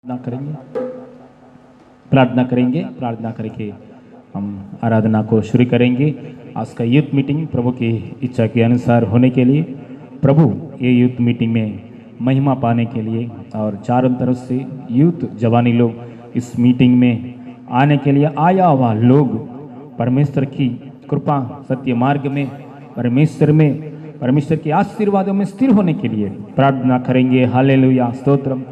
प्रार्थना करके हम आराधना को शुरू करेंगे। आज का यूथ मीटिंग प्रभु की इच्छा के अनुसार होने के लिए, प्रभु ये यूथ मीटिंग में महिमा पाने के लिए और चारों तरफ से यूथ जवानी लोग इस मीटिंग में आने के लिए आया हुआ लोग परमेश्वर की कृपा सत्य मार्ग में परमेश्वर के आशीर्वादों में स्थिर होने के लिए प्रार्थना करेंगे। हालेलुया, स्तोत्रम।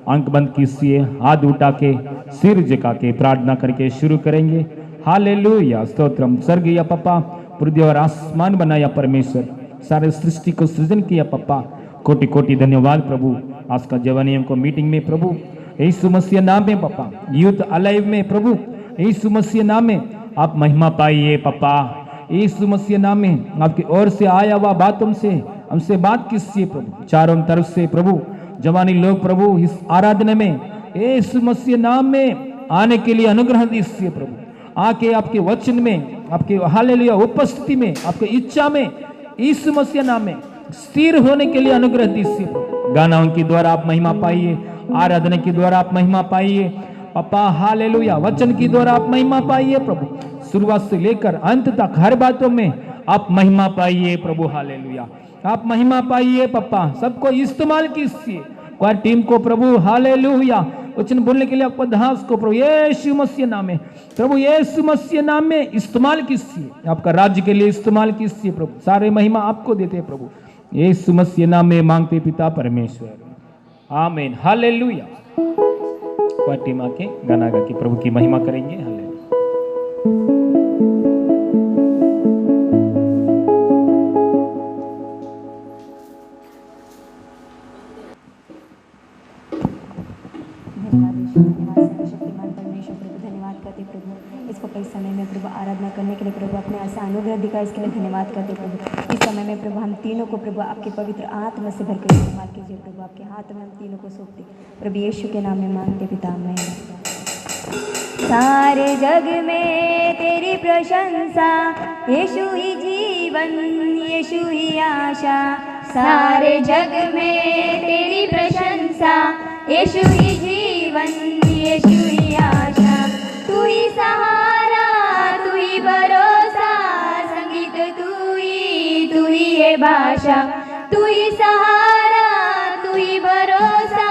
अंक बंद कीजिए, हाथ उठा के सिर झुका के प्रार्थना करके शुरू करेंगे। हालेलुया, स्तोत्रम। स्वर्गीय पप्पा, पृथ्वी और आसमान बनाया परमेश्वर, सारे सृष्टि को सृजन किया पप्पा, कोटि कोटि धन्यवाद प्रभु। आज का जवानियों को मीटिंग में प्रभु यीशु मसीह नाम में पप्पा, यूथ अलाइव में प्रभु यीशु मसीह नाम में आप महिमा पाइए पप्पा। यीशु मसीह नाम में आपकी ओर से आया हुआ बात हमसे बात कीजिए प्रभु। चारों तरफ से प्रभु जवानी लोग प्रभु इस आराधना में यीशु मसीह नाम में आने के लिए अनुग्रह दीजिए प्रभु। आके आपके वचन में, आपके हालेलुया उपस्थिति में, आपके इच्छा में यीशु मसीह नाम में स्थिर होने के लिए अनुग्रह दीजिए प्रभु। गानाओं के द्वारा आप महिमा पाइए, आराधना के द्वारा आप महिमा पाइए पप्पा। हालेलुया, वचन के द्वारा आप महिमा पाइए प्रभु। शुरुआत से लेकर अंत तक हर बातों में आप महिमा पाइए प्रभु। हालेलुया, आप महिमा पाइए पप्पा। सबको इस्तेमाल कीजिए, क्वार टीम को प्रभु। हालेलुया, वचन बोलने के लिए आपको दास को प्रभु यीशु मसीह नाम में, प्रभु यीशु मसीह नाम में इस्तेमाल कीजिए। आपका राज्य के लिए इस्तेमाल कीजिए प्रभु। सारे महिमा आपको देते हैं प्रभु, यीशु मसीह नाम में मांगते पिता परमेश्वर, आमीन। हालेलुया। क्वार टीम आके गाना गा के प्रभु की महिमा करेंगे। हालेलुया। शक्तिमान परमेश्वर प्रभु, धन्यवाद करते प्रभु इसको कई समय में प्रभु आराधना करने के लिए प्रभु अपने ऐसा अनुग्रह दिखा, इसके लिए धन्यवाद करते प्रभु। इस समय में प्रभु हम तीनों को प्रभु आपके पवित्र आत्मा से भर के धन्यवाद कीजिए प्रभु। आपके हाथ में हम तीनों को सौंपते प्रभु यीशु के नाम में मांगते पिता, आमीन। सारे जग में तेरी प्रशंसा, यीशु ही जीवन, यीशु ही आशा। सारे जग में तेरी प्रशंसा, यीशु ही जीवन, यीशु ही आशा। तू ही सहारा, तू ही भरोसा, संगीत तू ही है भाषा। तू ही सहारा, तू ही भरोसा,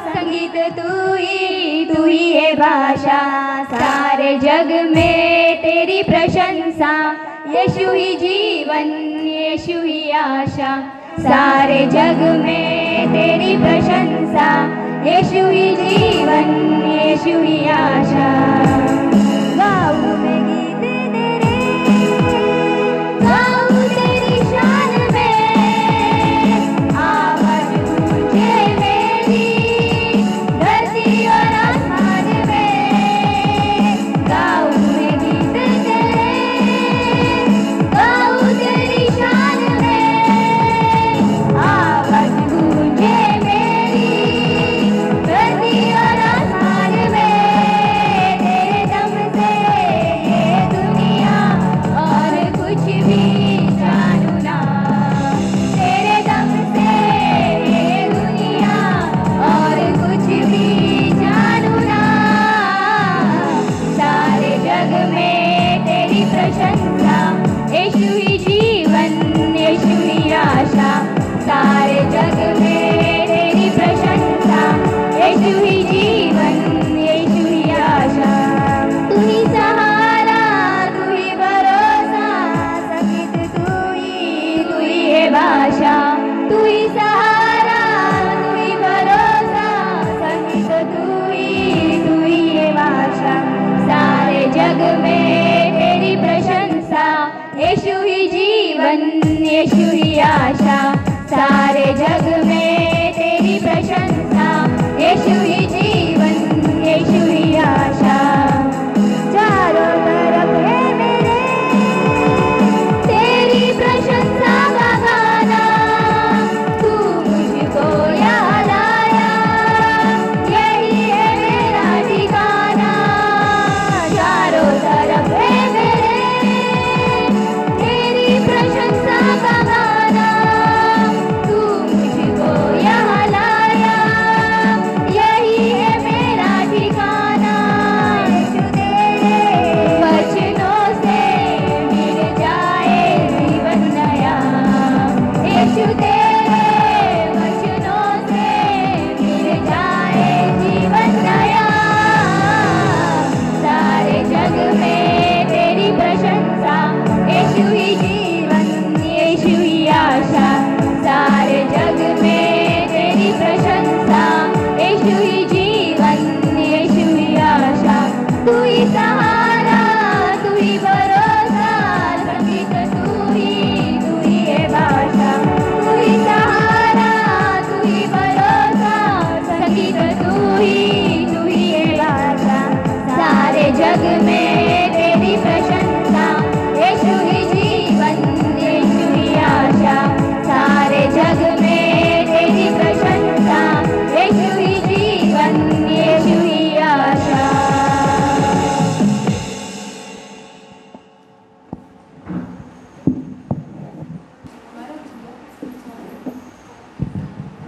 संगीत तू ही है भाषा। सारे जग में तेरी प्रशंसा, यीशु ही जीवन, यीशु ही आशा। सारे जग में तेरी प्रशंसा, यीशु ही जीवन, यीशु ही आशा। गाऊं मैं गीत तेरे, गाऊं तेरी शान में, आवाज गूंजे मेरी धरती और आसमान में। गाऊं मैं गीत तेरे, गाऊं तेरी शान में, आवाज गूंजे मेरी धरती और आसमान में। तेरे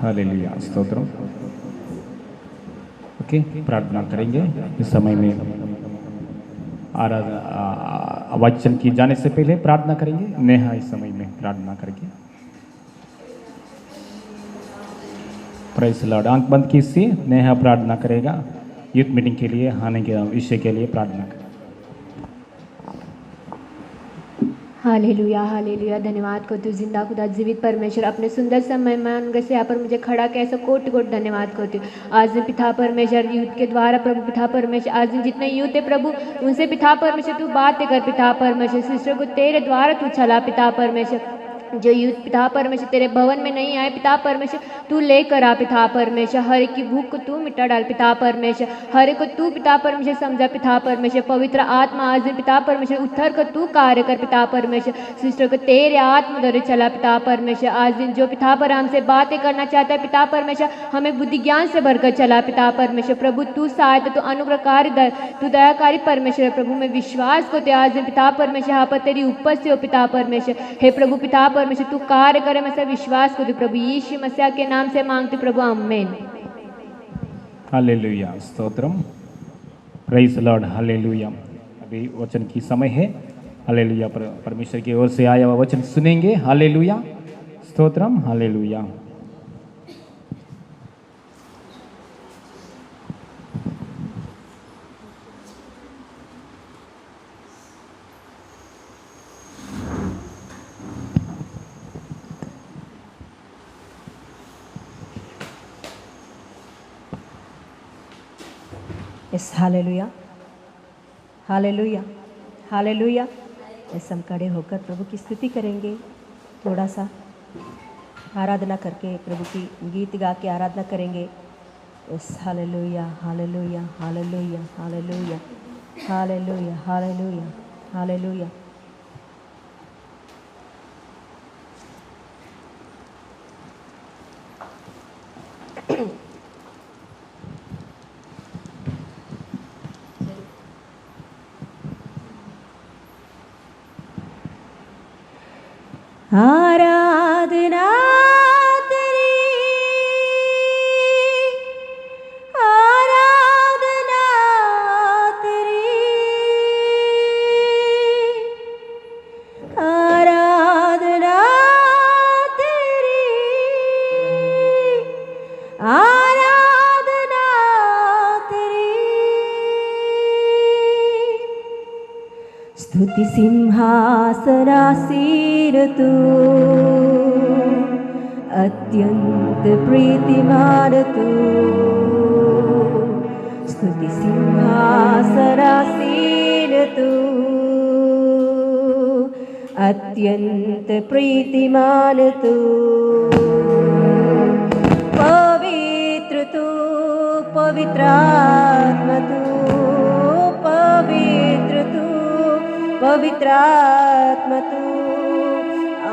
हालेलुया स्तोत्रम। ओके, प्रार्थना करेंगे इस समय में। वचन की जाने से पहले प्रार्थना करेंगे। नेहा इस समय में प्रार्थना करके प्रेज़ लॉर्ड। आंख बंद कीजिए। नेहा प्रार्थना करेगा यूथ मीटिंग के लिए आने के विषय के लिए प्रार्थना करें। Hallelujah hallelujah. धन्यवाद को तू जिंदा खुदा जीवित परमेश्वर अपने सुंदर समय में से यहाँ पर मुझे खड़ा कैसा कोटि कोटि धन्यवाद करती हूँ। आज दिन पिता परमेश्वर यूथ के द्वारा प्रभु पिता परमेश्वर आज दिन जितने यूथ है प्रभु उनसे पिता परमेश्वर तू बातें कर पिता परमेश्वर सिस्टर को तेरे द्वारा तू चला पिता परमेश्वर। जो यूथ पिता परमेश्वर तेरे भवन में नहीं आए पिता परमेश्वर तू लेकर आ पिता परमेश्वर। हर एक की भूख को तू मिटा डाल पिता परमेश्वर। हर एक को तू पिता परमेश्वर समझा पिता परमेश्वर। पवित्र आत्मा आज दिन पिता परमेश्वर उतर कर तू कार्य कर पिता परमेश्वर। सिस्टर को तेरे आत्मा द्वारा चला पिता परमेश्वर। आज दिन जो पिता पर हमसे बातें करना चाहता है पिता परमेश्वर हमें बुद्धि ज्ञान से भरकर चला पिता परमेश्वर। प्रभु तू सहायता तू अनुग्रहकारी तू दयाकारी परमेश्वर। प्रभु में विश्वास को आज दिन पिता परमेश्वर यहाँ पर तेरी उपस्थित हो पिता परमेश्वर। हे प्रभु पिता परमेश्वर तू कार्य करे मैं से विश्वास को प्रभु यीशु मसीह के नाम से मांगते प्रभु आमीन। Hallelujah stotram. Praise Lord hallelujah. अभी वचन की समय है। हालेलुया। परमेश्वर की ओर से आया हुआ वचन सुनेंगे। Hallelujah stotram. Hallelujah. Yes hallelujah hallelujah hallelujah. Yes हम खड़े होकर प्रभु की स्तुति करेंगे। थोड़ा सा आराधना करके प्रभु की गीत गा के आराधना करेंगे। Yes hallelujah hallelujah hallelujah hallelujah hallelujah hallelujah hallelujah. आराधना तेरी आराधना तेरी आराधना तेरी आराधना तेरी। स्तुति सिंहासनासीन तू अत्यंत प्रीतिमान तू। स्तुति सिंहासनासीन तू अत्यंत प्रीतिमान तू। पवित्र तू पवित्रात्मा तू पवित्र तू पवित्रात्मा तू।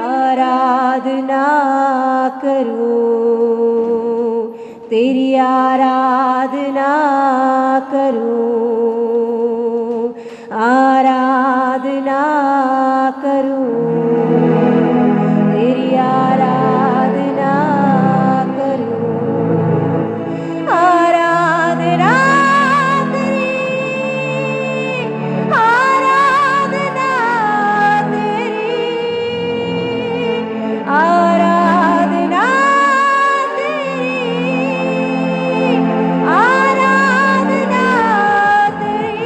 आराधना करूं तेरी आराधना करूं आराधना करूं तेरी आराधना करूं आराधना आराधना तेरी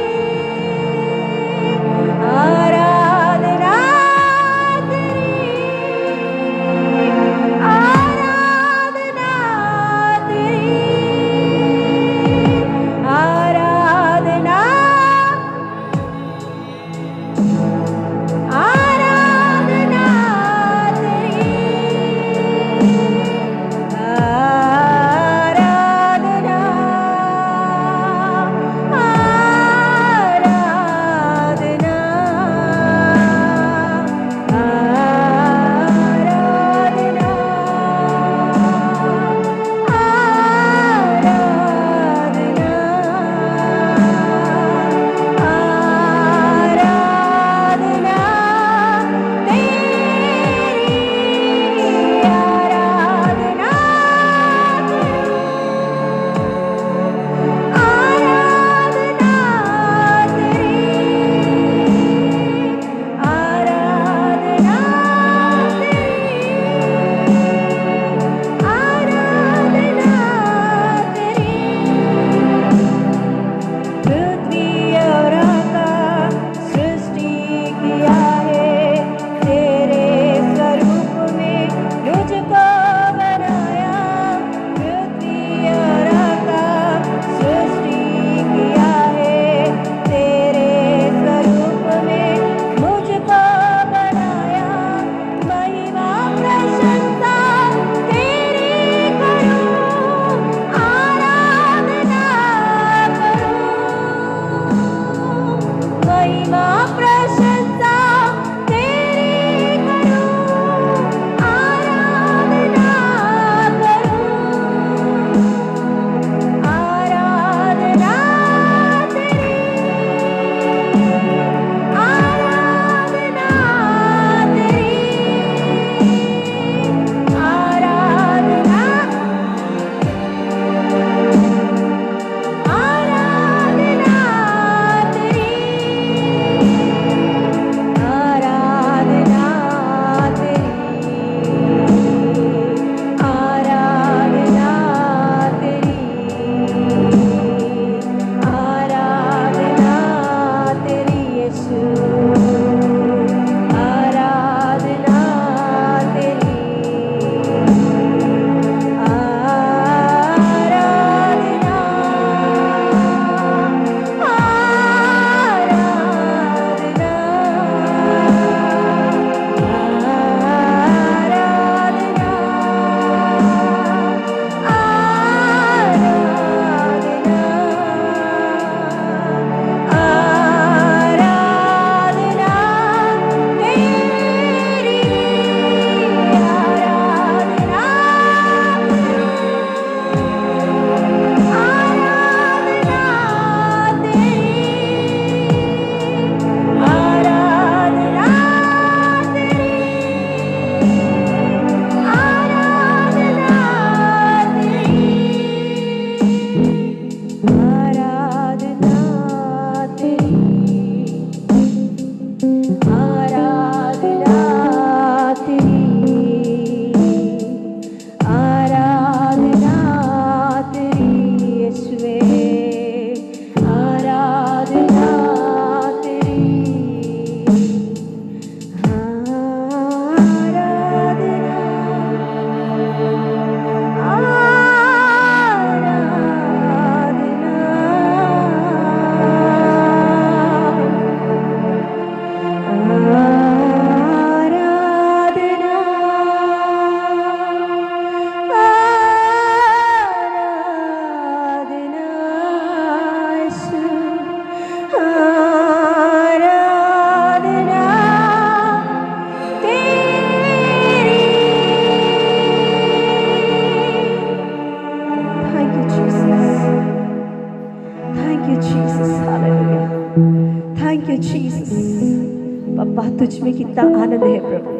पप्पा तुझ में कितना आनंद है प्रभु,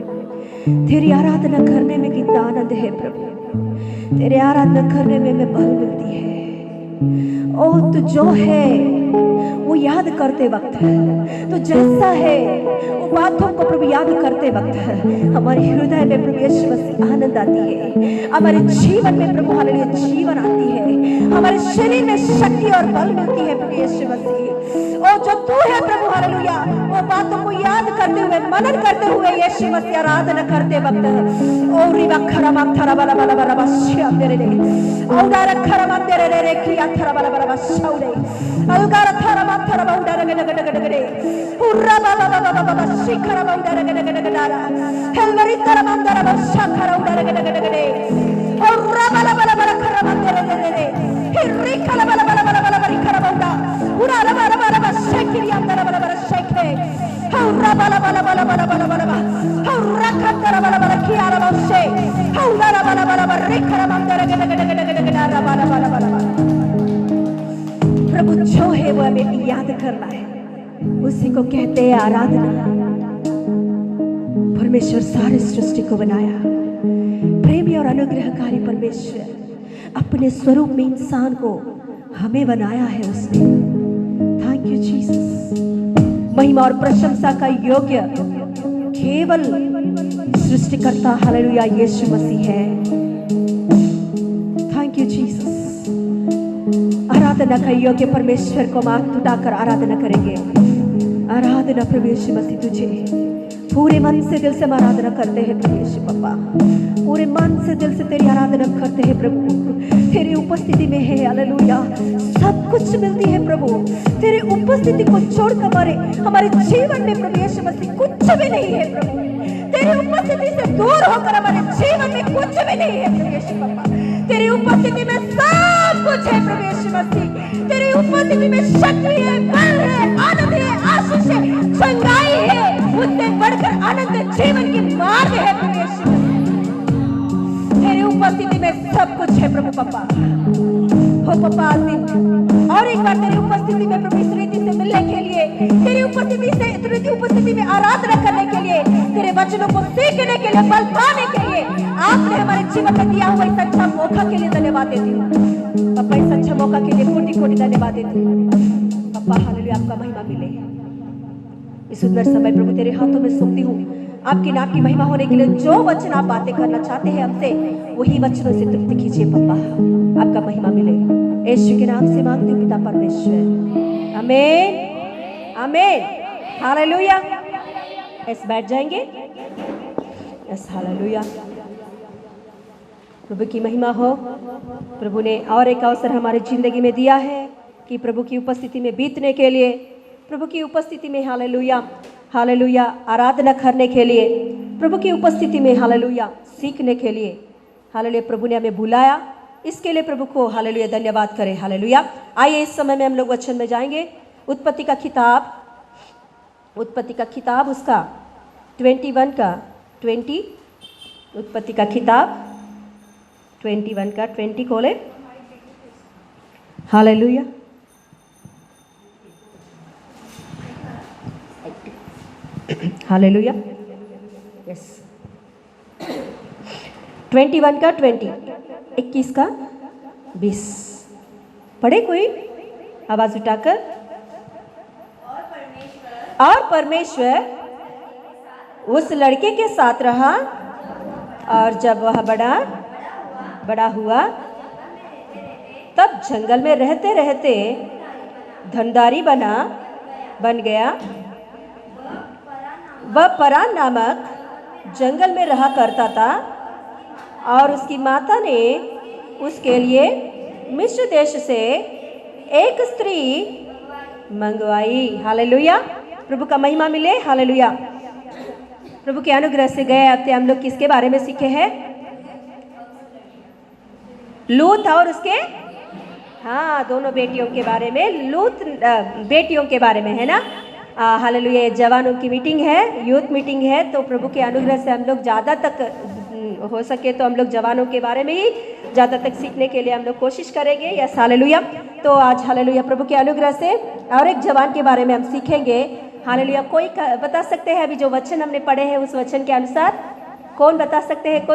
तेरी आराधना करने में कितना आनंद है प्रभु, तेरे आराधना करने में बल मिलती है। ओ तू जो है वो याद करते वक्त है, तो जैसा है वो बातों को प्रभु याद करते वक्त है हमारे हृदय में प्रभु यीशु मसीह आनंद आती है, हमारे जीवन में प्रभु हालेलुया जीवन आती है, हमारे शरीर में शक्ति और बल मिलती है प्रभु यीशु मसीह। ओ जो तू है प्रभु हालेलुया, वो बातों को याद करते हुए मनन करते हुए यीशु मसीह आराधना करते वक्त ओ रिवा खरमा थरा बला बला बला बशिया तेरे रे ओ दारा खरमा तेरे रे किया थरा बला बला बशाउरे अलगारा थरा थरा बाउडा रे गड गड गड पूरा बाबा बाबा बाबा शिखरा बाउडा रे गड गड गडारा हेलरी थरा मंदरा बशा खरा उडा रे गड गड गड और बला बला बला खरा मंदरे रे रे हिरी खला बला बला बला बला बरी खरा बाउडा उडा रे बला बला बशेकिरी अंदर बला बला शेखे हौरा बला बला बला बला बला बला हौरा खतरा बला बला किया रे बशे हौरा बला बला बला रे खरा मंदरे गड गड गड गड गडारा बला बला बला प्रभु जो है वो हमें याद करना है, उसी को कहते हैं आराधना। परमेश्वर सारे सृष्टि को बनाया, प्रेमी और अनुग्रहकारी परमेश्वर अपने स्वरूप में इंसान को हमें बनाया है उसने। Thank you Jesus. महिमा और प्रशंसा का योग्य केवल सृष्टिकर्ता हालेलुया यीशु मसीह है। Thank you Jesus. आराधना का योग्य परमेश्वर को माथ उठाकर आराधना करेंगे। आराधना प्रभु यीशु मसीह तुझे पूरे मन से दिल से हम आराधना करते हैं प्रभु यीशु पापा, पूरे मन से दिल से तेरी आराधना करते हैं प्रभु। तेरी उपस्थिति में है हालेलुया सब कुछ मिलती है प्रभु। तेरी उपस्थिति को छोड़कर हमारे जीवन में प्रभु यीशु मसीह कुछ भी नहीं है प्रभु। तेरी उपस्थिति से दूर होकर हमारे जीवन में कुछ भी नहीं है प्रभु यीशु पापा। तेरी उपस्थिति में सब कुछ है प्रभु यीशु मसीह। तेरी उपस्थिति में शक्ति है, बल है, आनंद है, आशीष है, चंगाई है, उससे बढ़कर अनंत जीवन की मार्ग है प्रभु यीशु मसीह। तेरी उपस्थिति में सब कुछ है प्रभु पापा। हो पापा आसिफ और एक बार तेरी उपस्थिति में प्रभु इस रीति से मिलने के लिए, तेरी उपस्थिति में आराधना करने के लिए, तेरे वचनों को सीखने के लिए, बल पाने के लिए आपने हमारे जीवन में दिया हुआ इस अच्छा मौका के लिए धन्यवाद देती हूँ पापा। इस अच्छा मौका के लिए कोटि कोटि धन्यवाद देती हूँ पापा। हालेलुया आपका महिमा मिले। इस सुंदर समय प्रभु तेरे हाथों में सौंपती हूँ। आपके नाम की महिमा होने के लिए जो वचन आप बातें करना चाहते हैं हमसे, वही वचनों से तृप्ति कीजिए पापा। आपका महिमा मिले, यीशु के नाम से मांगती हूँ पिता परमेश्वर, आमीन आमीन। हालेलुया। ऐसे बैठ जाएंगे। Yes hallelujah. प्रभु की महिमा हो। प्रभु ने और एक अवसर हमारे जिंदगी में दिया है कि प्रभु की उपस्थिति में बीतने के लिए, प्रभु की उपस्थिति में हालेलुया हालेलुया आराधना करने के लिए, प्रभु की उपस्थिति में हालेलुया सीखने के लिए हालेलुया प्रभु ने हमें बुलाया। इसके लिए प्रभु को हालेलुया धन्यवाद करें। हालेलुया। आइए इस समय में हम लोग वचन में जाएंगे। उत्पत्ति का किताब उसका 21 का 20, उत्पत्ति का किताब 21 का 20 खोले। हालेलुया। हालेलुया। यस 21 का 20, 21 का 20 पढ़े कोई आवाज उठाकर। और परमेश्वर उस लड़के के साथ रहा, और जब वह बड़ा हुआ तब जंगल में रहते रहते धनदारी बन गया। वह परान नामक जंगल में रहा करता था, और उसकी माता ने उसके लिए मिस्र देश से एक स्त्री मंगवाई। हालेलुया। प्रभु का महिमा मिले। हालेलुया। प्रभु के अनुग्रह से गए हफ्ते हम लोग किसके बारे में सीखे हैं? लूत और उसके दोनों बेटियों के बारे में, लूत बेटियों के बारे में है ना। हालेलुया। जवानों की मीटिंग है, यूथ मीटिंग है, तो प्रभु के अनुग्रह से हम लोग ज़्यादा तक हो सके तो हम लोग जवानों के बारे में ही ज़्यादा तक सीखने के लिए हम लोग कोशिश करेंगे। Yes hallelujah. तो आज हालेलुया प्रभु के अनुग्रह से और एक जवान के बारे में हम सीखेंगे। हालेलुया। कोई बता सकते हैं अभी जो वचन हमने पढ़े हैं उस वचन के अनुसार? कौन बता सकते हैं?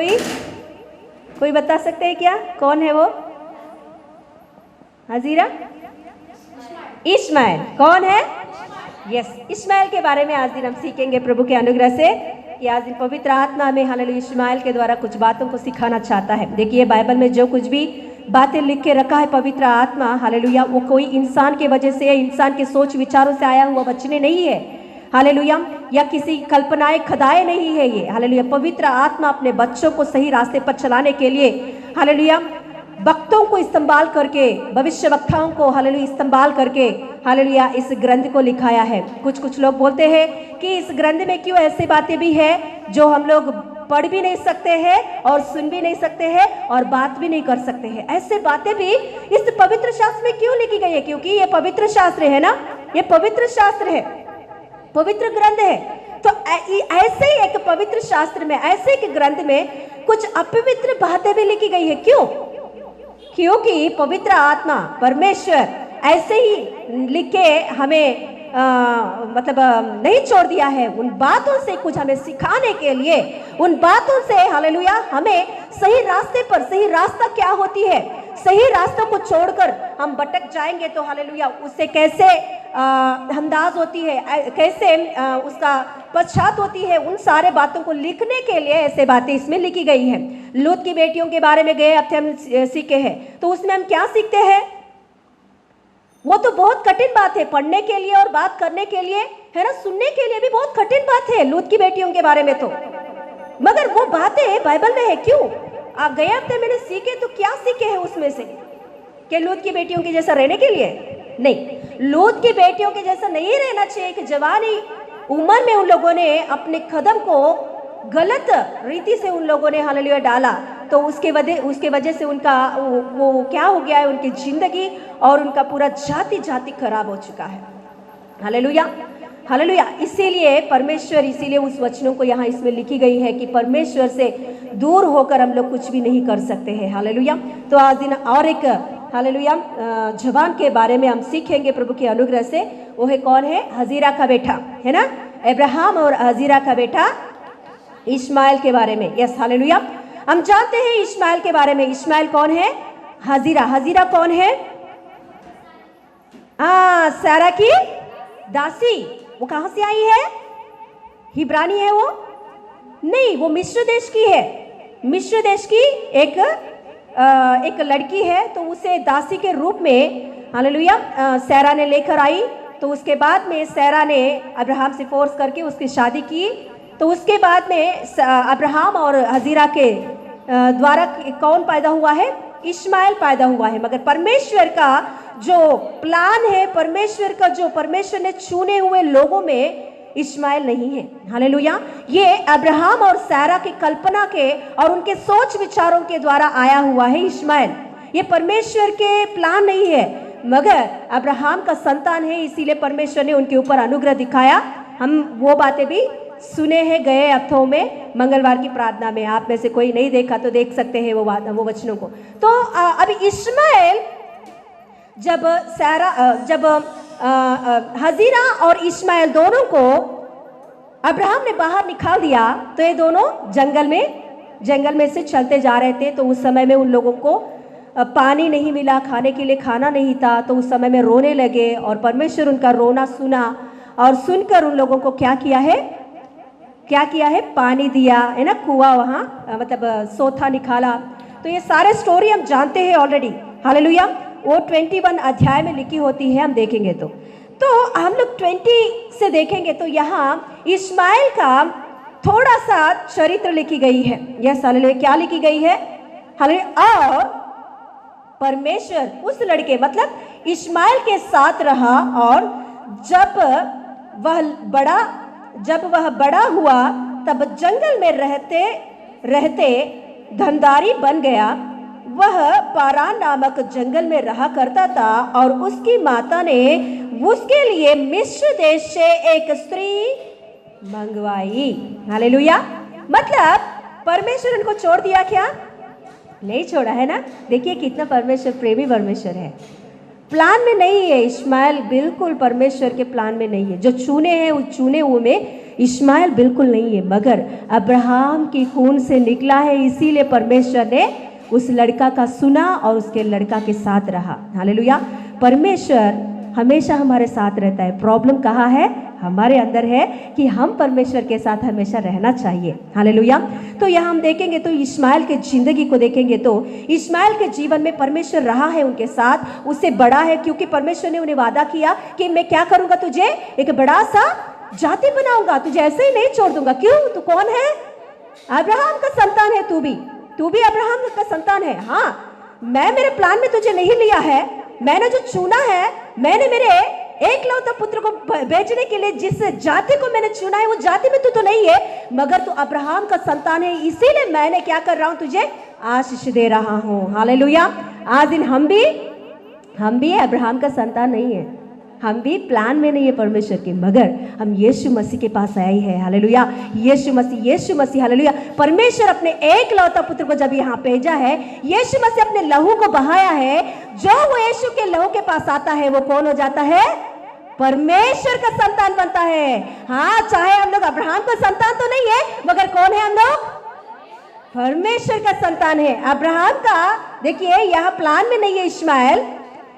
कोई बता सकते हैं क्या? कौन है वो? हजीरा? इश्माएल। कौन है? यस, इश्माएल के बारे में आज दिन हम सीखेंगे प्रभु के अनुग्रह से कि आज दिन पवित्र आत्मा हमें हालेलुया इश्माएल के द्वारा कुछ बातों को सिखाना चाहता है। देखिए बाइबल में जो कुछ भी बातें लिख के रखा है पवित्र आत्मा हालेलुया, वो कोई इंसान के वजह से या इंसान के सोच विचारों से आया हुआ वचने नहीं है हालेलुया, या किसी कल्पनाएं खदाए नहीं है ये हालेलुया। पवित्र आत्मा अपने बच्चों को सही रास्ते पर चलाने के लिए हालेलुया वक्तों को इस्तेमाल करके, भविष्य वक्ताओं को हालेलुया इस्तेमाल करके हालेलुया इस ग्रंथ को लिखाया है। कुछ लोग बोलते हैं कि इस ग्रंथ में क्यों ऐसी बातें भी है जो हम लोग पढ़ भी नहीं सकते हैं और सुन भी नहीं सकते हैं और बात भी नहीं कर सकते हैं। ऐसे बातें भी इस पवित्र शास्त्र में क्यों लिखी गई है? क्योंकि ये पवित्र शास्त्र है ना, ये पवित्र शास्त्र है, पवित्र ग्रंथ है। तो ऐसे ही एक पवित्र शास्त्र में, ऐसे एक ग्रंथ में कुछ अपवित्र बातें भी लिखी गई है। क्यों? क्योंकि पवित्र आत्मा परमेश्वर ऐसे ही लिख के हमें मतलब नहीं छोड़ दिया है। उन बातों से कुछ हमें सिखाने के लिए, उन बातों से हालेलुया हमें सही रास्ते पर, सही रास्ता क्या होती है, सही रास्तों को छोड़कर हम भटक जाएंगे तो हालेलुया उससे कैसे हमदाज होती है, कैसे उसका पश्चात होती है, उन सारे बातों को लिखने के लिए ऐसे बातें इसमें लिखी गई हैं। लूत की बेटियों के बारे में गए हफ्ते हम सीखे हैं, तो उसमें हम क्या सीखते हैं? वो तो बहुत कठिन बात है पढ़ने के लिए और बात करने के लिए, है ना, सुनने के लिए भी बहुत कठिन बात है लूत की बेटियों के बारे में तो, मगर वो बातें बाइबल में है। क्यों? गए हफ्ते मैंने सीखे, तो क्या सीखे हैं उसमें से? कि लूत की बेटियों के जैसा रहने के लिए नहीं, लूत की बेटियों के जैसा नहीं रहना चाहिए कि जवानी उम्र में उन लोगों ने अपने कदम को गलत रीति से उन लोगों ने हालेलुया डाला, तो उसके वजह से उनका वो क्या हो गया है, उनकी जिंदगी और उनका पूरा जाति खराब हो चुका है। Hallelujah hallelujah. इसीलिए परमेश्वर, इसीलिए उस वचनों को यहाँ इसमें लिखी गई है कि परमेश्वर से दूर होकर हम लोग कुछ भी नहीं कर सकते हैं। हालेलुया। तो आज दिन और एक हालेलुया जवान के बारे में हम सीखेंगे प्रभु के अनुग्रह से। वो है कौन है? हजीरा का बेटा, है ना, अब्राहम और हजीरा का बेटा इश्माएल के बारे में। Yes hallelujah. हम जानते हैं इश्माएल के बारे में। इश्माएल कौन है? हजीरा कौन है? सारा की दासी। वो कहां से आई है? हिब्रानी है वो? नहीं, वो मिस्र देश की है। मिस्र देश की एक लड़की है, तो उसे दासी के रूप में हालेलुया सैरा ने लेकर आई। तो उसके बाद में सैरा ने अब्राहम से फोर्स करके उसकी शादी की। तो उसके बाद में अब्राहम और हजीरा के द्वारा कौन पैदा हुआ है? इश्माएल पैदा हुआ है। मगर परमेश्वर का जो प्लान है, परमेश्वर ने चुने हुए लोगों में इश्माएल नहीं है। हालेलुया। ये अब्राहम और सारा की कल्पना के और उनके सोच विचारों के द्वारा आया हुआ है इश्माएल। ये परमेश्वर के प्लान नहीं है, मगर अब्राहम का संतान है, इसीलिए परमेश्वर ने उनके ऊपर अनुग्रह दिखाया। हम वो बातें भी सुने हैं गए हफ्तों में, मंगलवार की प्रार्थना में। आप में से कोई नहीं देखा तो देख सकते हैं वो वचनों को। तो अभी इश्माएल जब हजीरा और इश्माएल दोनों को अब्राहम ने बाहर निकाल दिया, तो ये दोनों जंगल में से चलते जा रहे थे। तो उस समय में उन लोगों को पानी नहीं मिला, खाने के लिए खाना नहीं था। तो उस समय में रोने लगे और परमेश्वर उनका रोना सुना और सुनकर उन लोगों को क्या किया है? पानी दिया, है ना, कुआं वहाँ मतलब सोथा निकाला। तो ये सारे स्टोरी हम जानते हैं ऑलरेडी। हालेलुया। वो 21 अध्याय में लिखी होती है, हम देखेंगे तो हम लोग 20 से देखेंगे तो यहाँ इश्माएल का थोड़ा सा चरित्र लिखी गई है। Yes hallelujah. क्या लिखी गई है? हालेलुया। और परमेश्वर उस लड़के मतलब इश्माएल के साथ रहा, और जब वह बड़ा हुआ तब जंगल में रहते धनदारी बन गया। वह पारान नामक जंगल में रहा करता था, और उसकी माता ने उसके लिए मिस्र देश से एक स्त्री मंगवाई। हालेलुया। मतलब परमेश्वर उनको छोड़ दिया क्या? नहीं छोड़ा, है ना। देखिए कितना परमेश्वर प्रेमी परमेश्वर है। प्लान में नहीं है। इश्माएल बिल्कुल परमेश्वर के प्लान में नहीं है। जो चुने हैं उस चुने हुए में इश्माएल बिल्कुल नहीं है, मगर अब्राहम की खून से निकला है, इसीलिए परमेश्वर ने उस लड़का का सुना और उसके लड़का के साथ रहा। हालेलुया। परमेश्वर हमेशा हमारे साथ रहता है। प्रॉब्लम कहाँ है? हमारे अंदर है कि हम परमेश्वर के साथ हमेशा रहना चाहिए। हालेलुया। तो यहाँ हम देखेंगे तो इश्माएल के जिंदगी को देखेंगे तो इश्माएल के जीवन में परमेश्वर रहा है उनके साथ, उससे बड़ा है, क्योंकि परमेश्वर ने उन्हें वादा किया कि मैं क्या करूँगा, तुझे एक बड़ा सा जाति बनाऊंगा, तुझे ऐसे ही नहीं छोड़ दूंगा। क्यों? तू कौन है? अब्राहम का संतान है। तू भी अब्राहम का संतान है। हाँ, मैं मेरे प्लान में तुझे नहीं लिया है, मैंने जो चुना है, मैंने मेरे एकलौता पुत्र को बेचने के लिए जिस जाति को मैंने चुना है वो जाति में तू तो नहीं है, मगर तू अब्राहम का संतान है, इसीलिए मैंने क्या कर रहा हूं, तुझे आशीष दे रहा हूं। हालेलुया। आज दिन हम भी अब्राहम का संतान नहीं है, हम भी प्लान में नहीं है परमेश्वर के, मगर हम यीशु मसीह के पास आए हैं। हालेलुया। यीशु मसीह हालेलुया। परमेश्वर अपने एकलौता पुत्र को जब यहाँ भेजा है, यीशु मसीह अपने लहू को बहाया है, जो वो यीशु के लहू के पास आता है वो कौन हो जाता है? परमेश्वर का संतान बनता है। हाँ, चाहे हम लोग अब्राहम का संतान तो नहीं है, मगर कौन है हम लोग? परमेश्वर का संतान है। अब्राहम का देखिए यहाँ प्लान में नहीं है इश्माएल,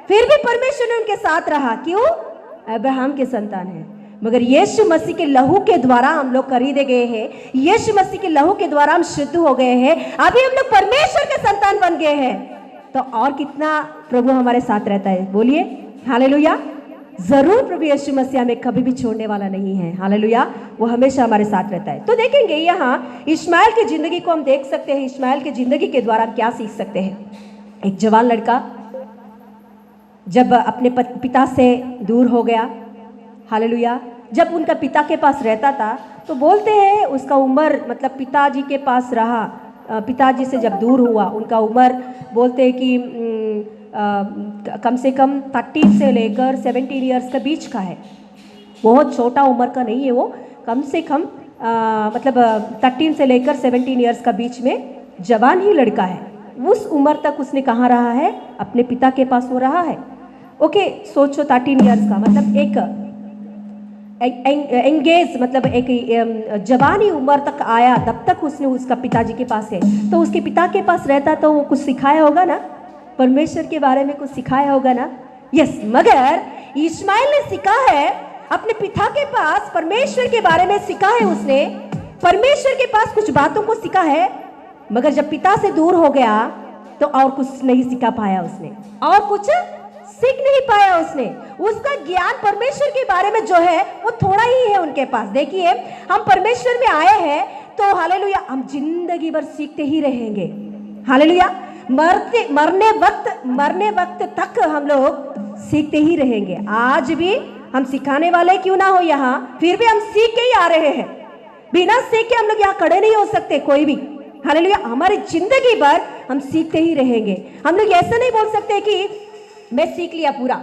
फिर भी परमेश्वर ने उनके साथ रहा। क्यों? अब्राहम के संतान है, मगर यीशु मसीह के लहू के द्वारा हम लोग खरीदे गए हैं, यीशु मसीह के लहू के द्वारा हम शुद्ध हो गए हैं, अभी हम लोग परमेश्वर के संतान बन गए हैं। तो और कितना प्रभु हमारे साथ रहता है, बोलिए हालेलुया। जरूर प्रभु यीशु मसीह हमें कभी भी छोड़ने वाला नहीं है। हालेलुया। वो हमेशा हमारे साथ रहता है। तो देखेंगे यहाँ इश्माएल की जिंदगी को हम देख सकते हैं। इश्माएल की जिंदगी के द्वारा हम क्या सीख सकते हैं? एक जवान लड़का जब अपने पिता से दूर हो गया, हालेलुया, जब उनका पिता के पास रहता था तो बोलते हैं उसका उम्र, मतलब पिताजी के पास रहा, पिताजी से जब दूर हुआ उनका उम्र बोलते हैं कि कम से कम 13 से लेकर 17 ईयर्स के बीच का है। बहुत छोटा उम्र का नहीं है वो, कम से कम मतलब 13 से लेकर 17 ईयर्स का बीच में जवान ही लड़का है। उस उम्र तक उसने कहाँ रहा है? अपने पिता के पास वो रहा है। ओके, सोचो 13 ईयर्स का मतलब एक एंगेज, मतलब एक जवानी उम्र तक आया, तब तक उसने उसका पिताजी के पास है। तो उसके पिता के पास रहता तो वो कुछ सिखाया होगा ना, परमेश्वर के बारे में कुछ सिखाया होगा ना। यस, मगर इश्माएल ने सीखा है अपने पिता के पास, परमेश्वर के बारे में सीखा है उसने, परमेश्वर के पास कुछ बातों को सीखा है, मगर जब पिता से दूर हो गया तो और कुछ नहीं सीखा पाया उसने, और कुछ सीख नहीं पाया उसने। उसका ज्ञान परमेश्वर के बारे में जो है वो थोड़ा ही है उनके पास। देखिए, हम परमेश्वर में आए हैं तो हालेलुया हम जिंदगी भर सीखते ही रहेंगे। हालेलुया। मरने वक्त तक हम लोग सीखते ही रहेंगे। आज भी हम सिखाने वाले क्यों ना हो यहाँ, फिर भी हम सीख के ही आ रहे हैं। बिना सीख के हम लोग यहाँ खड़े नहीं हो सकते कोई भी। हालेलुया। हमारी जिंदगी भर हम सीखते ही रहेंगे। हम लोग ऐसा नहीं बोल सकते कि मैं सीख लिया पूरा,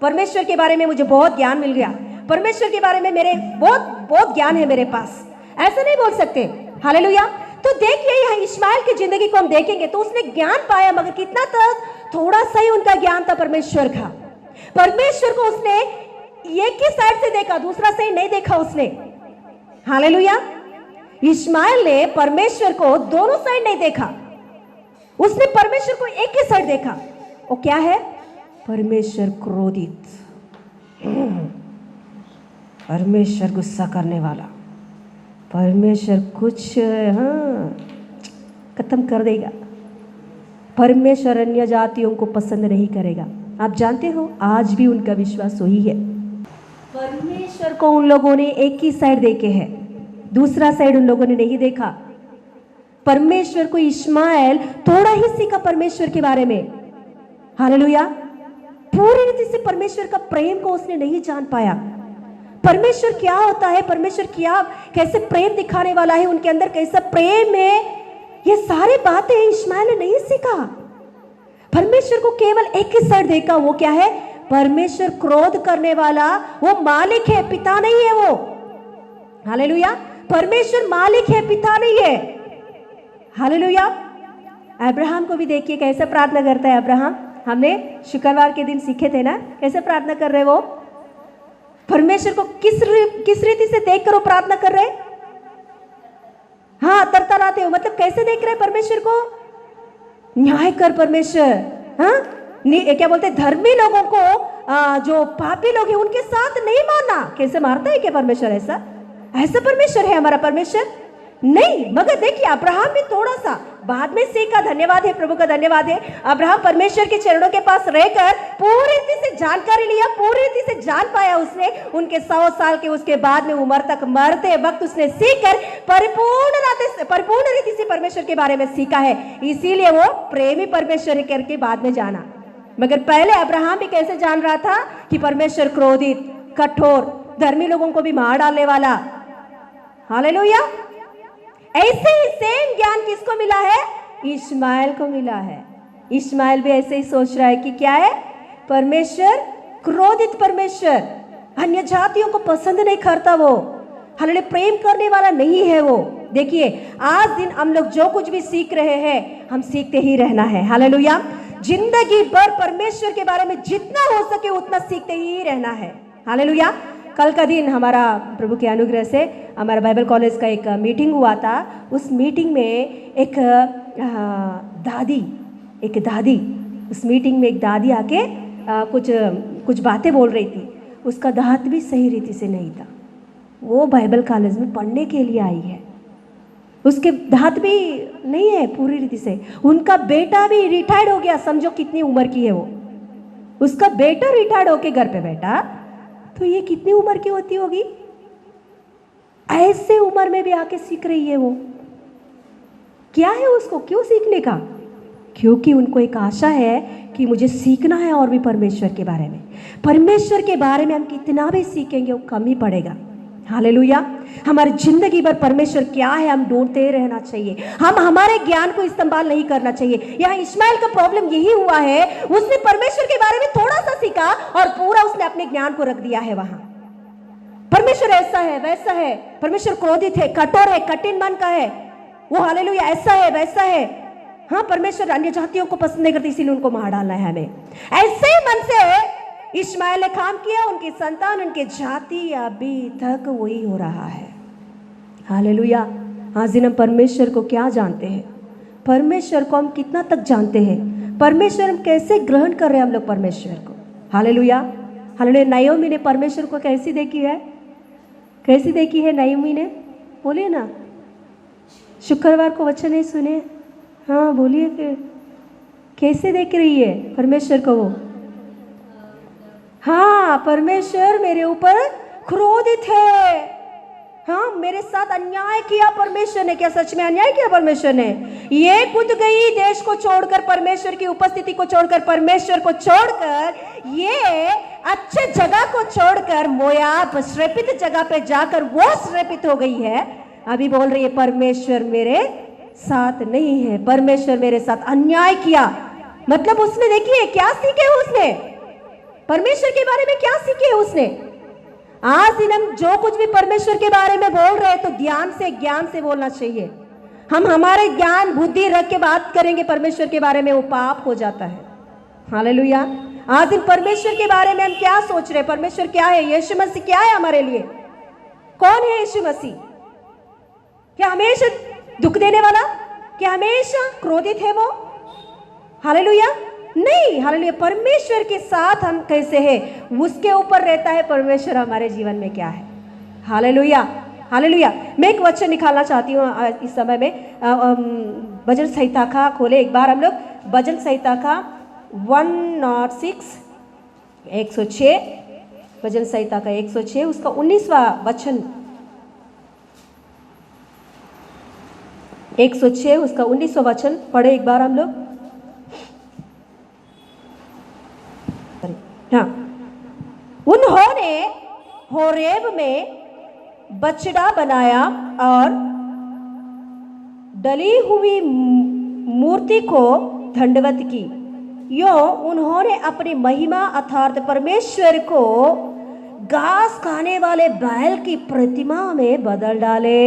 परमेश्वर के बारे में मुझे बहुत ज्ञान मिल गया, परमेश्वर के बारे में मेरे बहुत ज्ञान है मेरे पास, ऐसा नहीं बोल सकते। हालेलुया। तो देखिए यहाँ इश्माएल की जिंदगी को हम देखेंगे तो उसने ज्ञान पाया, मगर कितना तक? थोड़ा सा ही उनका ज्ञान था परमेश्वर का। परमेश्वर को उसने एक ही साइड से देखा, दूसरा साइड नहीं देखा उसने। हालेलुया। इश्माएल ने परमेश्वर को दोनों साइड नहीं देखा, उसने परमेश्वर को एक ही साइड देखा। वो क्या है? परमेश्वर क्रोधित, परमेश्वर गुस्सा करने वाला, परमेश्वर कुछ खत्म कर देगा, परमेश्वर अन्य जातियों को पसंद नहीं करेगा। आप जानते हो आज भी उनका विश्वास वही है। परमेश्वर को उन लोगों ने एक ही साइड देखे है, दूसरा साइड उन लोगों ने नहीं देखा। परमेश्वर को इश्माएल थोड़ा ही सीखा परमेश्वर के बारे में। हालेलुया। पूरी रीति से परमेश्वर का प्रेम को उसने नहीं जान पाया। परमेश्वर क्या होता है, परमेश्वर क्या कैसे प्रेम दिखाने वाला है, उनके अंदर कैसा प्रेम है, ये सारी बातें इश्माएल ने नहीं सीखा। परमेश्वर को केवल एक ही साइड देखा। वो क्या है? परमेश्वर क्रोध करने वाला, वो मालिक है, पिता नहीं है वो। हालेलुया। परमेश्वर मालिक है, पिता नहीं है। हालेलुया। अब्राहम को भी देखिए कैसे प्रार्थना करता है अब्राहम। हमने शुक्रवार के दिन सीखे थे ना, कैसे प्रार्थना कर रहे वो? परमेश्वर को किस रीति से देखकर वो प्रार्थना कर रहे? हाँ, तरतराते हो, मतलब कैसे देख रहे परमेश्वर को? न्याय कर परमेश्वर। हाँ, क्या बोलते हैं, धर्मी लोगों को जो पापी लोग हैं उनके साथ नहीं मारना। कैसे मारता है क्या परमेश्वर? ऐसा परमेश्वर है हमारा परमेश्वर? नहीं। मगर देखिए, अब्राहम ने थोड़ा सा बाद में सीखा। धन्यवाद है, प्रभु का धन्यवाद है। अब्राहम परमेश्वर के चरणों के पास रहकर पूरी रीति से जानकारी लिया, पूरी रीति से जान पाया उसने। उनके 100 साल के उसके बाद में उम्र तक मरते वक्त उसने सीखकर परिपूर्ण रीति से परमेश्वर के बारे में सीखा है। इसीलिए वो प्रेमी परमेश्वर करके बाद में जाना। मगर पहले अब्राहम भी कैसे जान रहा था कि परमेश्वर क्रोधित, कठोर, धर्मी लोगों को भी मार डालने वाला। हालेलुया। ऐसे ही सेम ज्ञान किसको मिला है? इश्माएल को मिला है। इश्माएल भी ऐसे ही सोच रहा है कि क्या है? परमेश्वर क्रोधित परमेश्वर, अन्य जातियों को पसंद नहीं करता वो। हालेलुया, प्रेम करने वाला नहीं है वो। देखिए, आज दिन हम लोग जो कुछ भी सीख रहे हैं, हम सीखते ही रहना है। हालेलुया, जिंदगी भर परमेश्वर के बारे में जितना हो सके उतना सीखते ही रहना है। हालेलुया। कल का दिन हमारा प्रभु के अनुग्रह से हमारा बाइबल कॉलेज का एक मीटिंग हुआ था। उस मीटिंग में एक दादी उस मीटिंग में एक दादी आके कुछ बातें बोल रही थी। उसका दांत भी सही रीति से नहीं था। वो बाइबल कॉलेज में पढ़ने के लिए आई है, उसके दांत भी नहीं है पूरी रीति से। उनका बेटा भी रिटायर्ड हो गया, समझो कितनी उम्र की है वो। उसका बेटा रिटायर्ड होके घर पे बैठा, तो ये कितनी उम्र की होती होगी? ऐसे उम्र में भी आके सीख रही है वो। क्या है उसको, क्यों सीखने का? क्योंकि उनको एक आशा है कि मुझे सीखना है और भी परमेश्वर के बारे में। परमेश्वर के बारे में हम कितना भी सीखेंगे वो कम ही पड़ेगा। हालेलुया। हमारी जिंदगी भर परमेश्वर क्या है हम ढूंढते रहना चाहिए। हम हमारे ज्ञान को इस्तेमाल नहीं करना चाहिए। यहाँ इश्माएल का प्रॉब्लम यही हुआ है, उसने परमेश्वर के बारे में थोड़ा सा सीखा और पूरा उसने अपने ज्ञान को रख दिया है वहां। परमेश्वर ऐसा है, वैसा है, परमेश्वर क्रोधित है, कठोर है, कठिन मन का है वो। हालेलुया, ऐसा है, वैसा है। हाँ, परमेश्वर अन्य जातियों को पसंद नहीं करती, इसीलिए उनको मार डालना है हमें। ऐसे मन से इश्माएल ने काम किया। उनकी संतान, उनकी जाति अभी तक वही हो रहा है। हालेलुया। आज दिन हम परमेश्वर को क्या जानते हैं? परमेश्वर को हम कितना तक जानते हैं? परमेश्वर हम कैसे ग्रहण कर रहे हैं हम लोग परमेश्वर को? हालेलुया। हालेलुया। नायोमी ने परमेश्वर को कैसी देखी है? कैसी देखी है नायोमी ने? बोलिए ना, शुक्रवार को वचन नहीं सुने? हाँ बोलिए, फिर कैसे देख रही है परमेश्वर को वो? हाँ, परमेश्वर मेरे ऊपर क्रोधित है। हाँ, मेरे साथ अन्याय किया परमेश्वर ने। क्या सच में अन्याय किया परमेश्वर ने? ये कूद गई देश को छोड़कर, परमेश्वर की उपस्थिति को छोड़कर, परमेश्वर को छोड़कर, ये अच्छे जगह को छोड़कर मोयाब श्रेपित जगह पे जाकर वो श्रेपित हो गई है। अभी बोल रही है परमेश्वर मेरे साथ नहीं है, परमेश्वर मेरे साथ अन्याय किया। मतलब उसने, देखिए क्या सीखे उसने परमेश्वर के बारे में, क्या सीखे उसने? आज दिन हम जो कुछ भी परमेश्वर के बारे में बोल रहे हैं तो ध्यान से, ज्ञान से बोलना चाहिए। हम हमारे ज्ञान बुद्धि रख के बात करेंगे परमेश्वर के बारे में, वो पाप हो जाता है। हालेलुया। आज दिन परमेश्वर के बारे में हम क्या सोच रहे हैं? परमेश्वर क्या है? यीशु मसीह क्या है हमारे लिए? कौन है यीशु मसीह? क्या हमेशा दुख देने वाला? क्या हमेशा क्रोधित है वो? हालेलुया। नहीं। हालेलुया। परमेश्वर के साथ हम कैसे हैं उसके ऊपर रहता है परमेश्वर हमारे जीवन में क्या है। हालेलुया। हालेलुया। मैं एक वचन निकालना चाहती हूँ इस समय में। भजन संहिता का खोले एक बार हम लोग, भजन संहिता का 106, 106, भजन संहिता का 106 उसका 19वां वचन, 106 उसका 19वां वचन पढ़े एक बार हम लोग। हाँ, उन्होंने होरेब में बछड़ा बनाया और डली हुई मूर्ति को दंडवत की। यो उन्होंने अपनी महिमा अर्थात परमेश्वर को घास खाने वाले बैल की प्रतिमा में बदल डाले।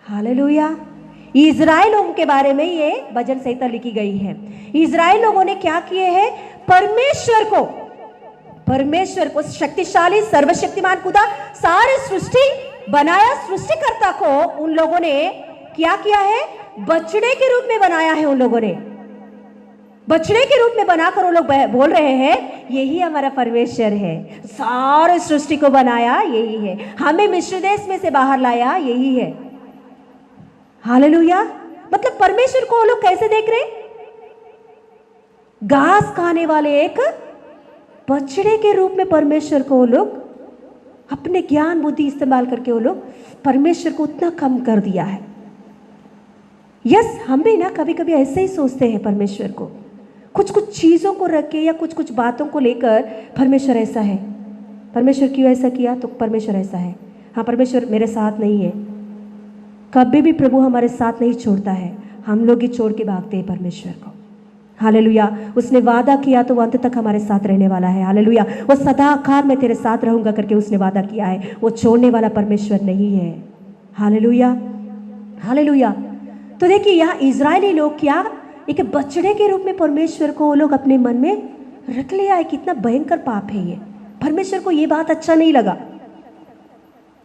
हालेलुया। इजराइल लोगों के बारे में ये भजन संहिता लिखी गई है। इजराइल लोगों ने क्या किए हैं? परमेश्वर को शक्तिशाली सर्वशक्तिमान खुदा सारे सृष्टि बनाया, सृष्टिकर्ता को उन लोगों ने क्या किया है? बछड़े के रूप में बनाया है। उन लोगों ने बछड़े के रूप में बनाकर वो लोग बोल रहे हैं यही हमारा परमेश्वर है। सारे सृष्टि को बनाया यही है, हमें मिस्र देश में से बाहर लाया यही है। हालेलुया। मतलब परमेश्वर को वो लोग कैसे देख रहे? घास खाने वाले एक बछड़े के रूप में परमेश्वर को वो लोग अपने ज्ञान बुद्धि इस्तेमाल करके वो लोग परमेश्वर को उतना कम कर दिया है। यस, हम भी ना कभी कभी ऐसे ही सोचते हैं परमेश्वर को, कुछ कुछ चीज़ों को रख के या कुछ कुछ बातों को लेकर परमेश्वर ऐसा है, परमेश्वर क्यों ऐसा किया तो परमेश्वर ऐसा है। हाँ, परमेश्वर मेरे साथ नहीं है। कभी भी प्रभु हमारे साथ नहीं छोड़ता है, हम लोग ही छोड़ के भागते हैं परमेश्वर को। हालेलुया। उसने वादा किया तो वो अंत तक हमारे साथ रहने वाला है। हालेलुया। वो सदाकाल मैं तेरे साथ रहूंगा करके उसने वादा किया है, वो छोड़ने वाला परमेश्वर नहीं है। Hallelujah, hallelujah. तो देखिए यहाँ इजरायली लोग क्या एक बछड़े के रूप में परमेश्वर को वो लोग अपने मन में रख लिया है। कितना भयंकर पाप है ये। परमेश्वर को ये बात अच्छा नहीं लगा।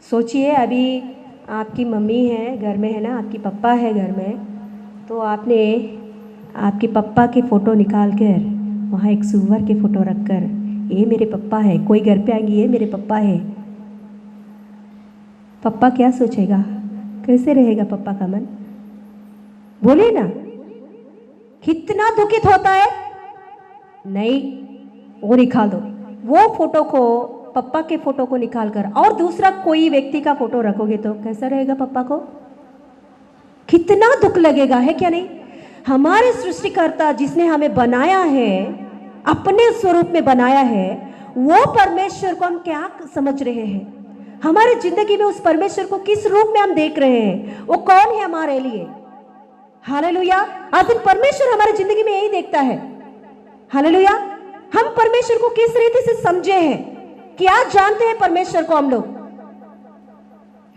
सोचिए, अभी आपकी मम्मी है घर में, है ना, आपकी पप्पा है घर में, तो आपने आपके पप्पा की फ़ोटो निकाल कर वहाँ एक सुअर की फ़ोटो रख कर ये मेरे पप्पा है, कोई घर पे आएंगी ये मेरे पप्पा है, पप्पा क्या सोचेगा? कैसे रहेगा पप्पा का मन? बोलिए ना, कितना दुखित होता है। नहीं, वो निकाल दो, वो फोटो को, पप्पा के फोटो को निकाल कर और दूसरा कोई व्यक्ति का फोटो रखोगे तो कैसा रहेगा पप्पा को? कितना दुख लगेगा, है क्या नहीं? हमारे सृष्टिकर्ता जिसने हमें बनाया है, अपने स्वरूप में बनाया है, वो परमेश्वर को हम क्या समझ रहे हैं? हमारे जिंदगी में उस परमेश्वर को किस रूप में हम देख रहे हैं? वो कौन है हमारे लिए? हालेलुया। आज दिन परमेश्वर हमारी जिंदगी में यही देखता है। हालेलुया। हम परमेश्वर को किस रीति से समझे हैं, क्या जानते हैं परमेश्वर को हम लोग?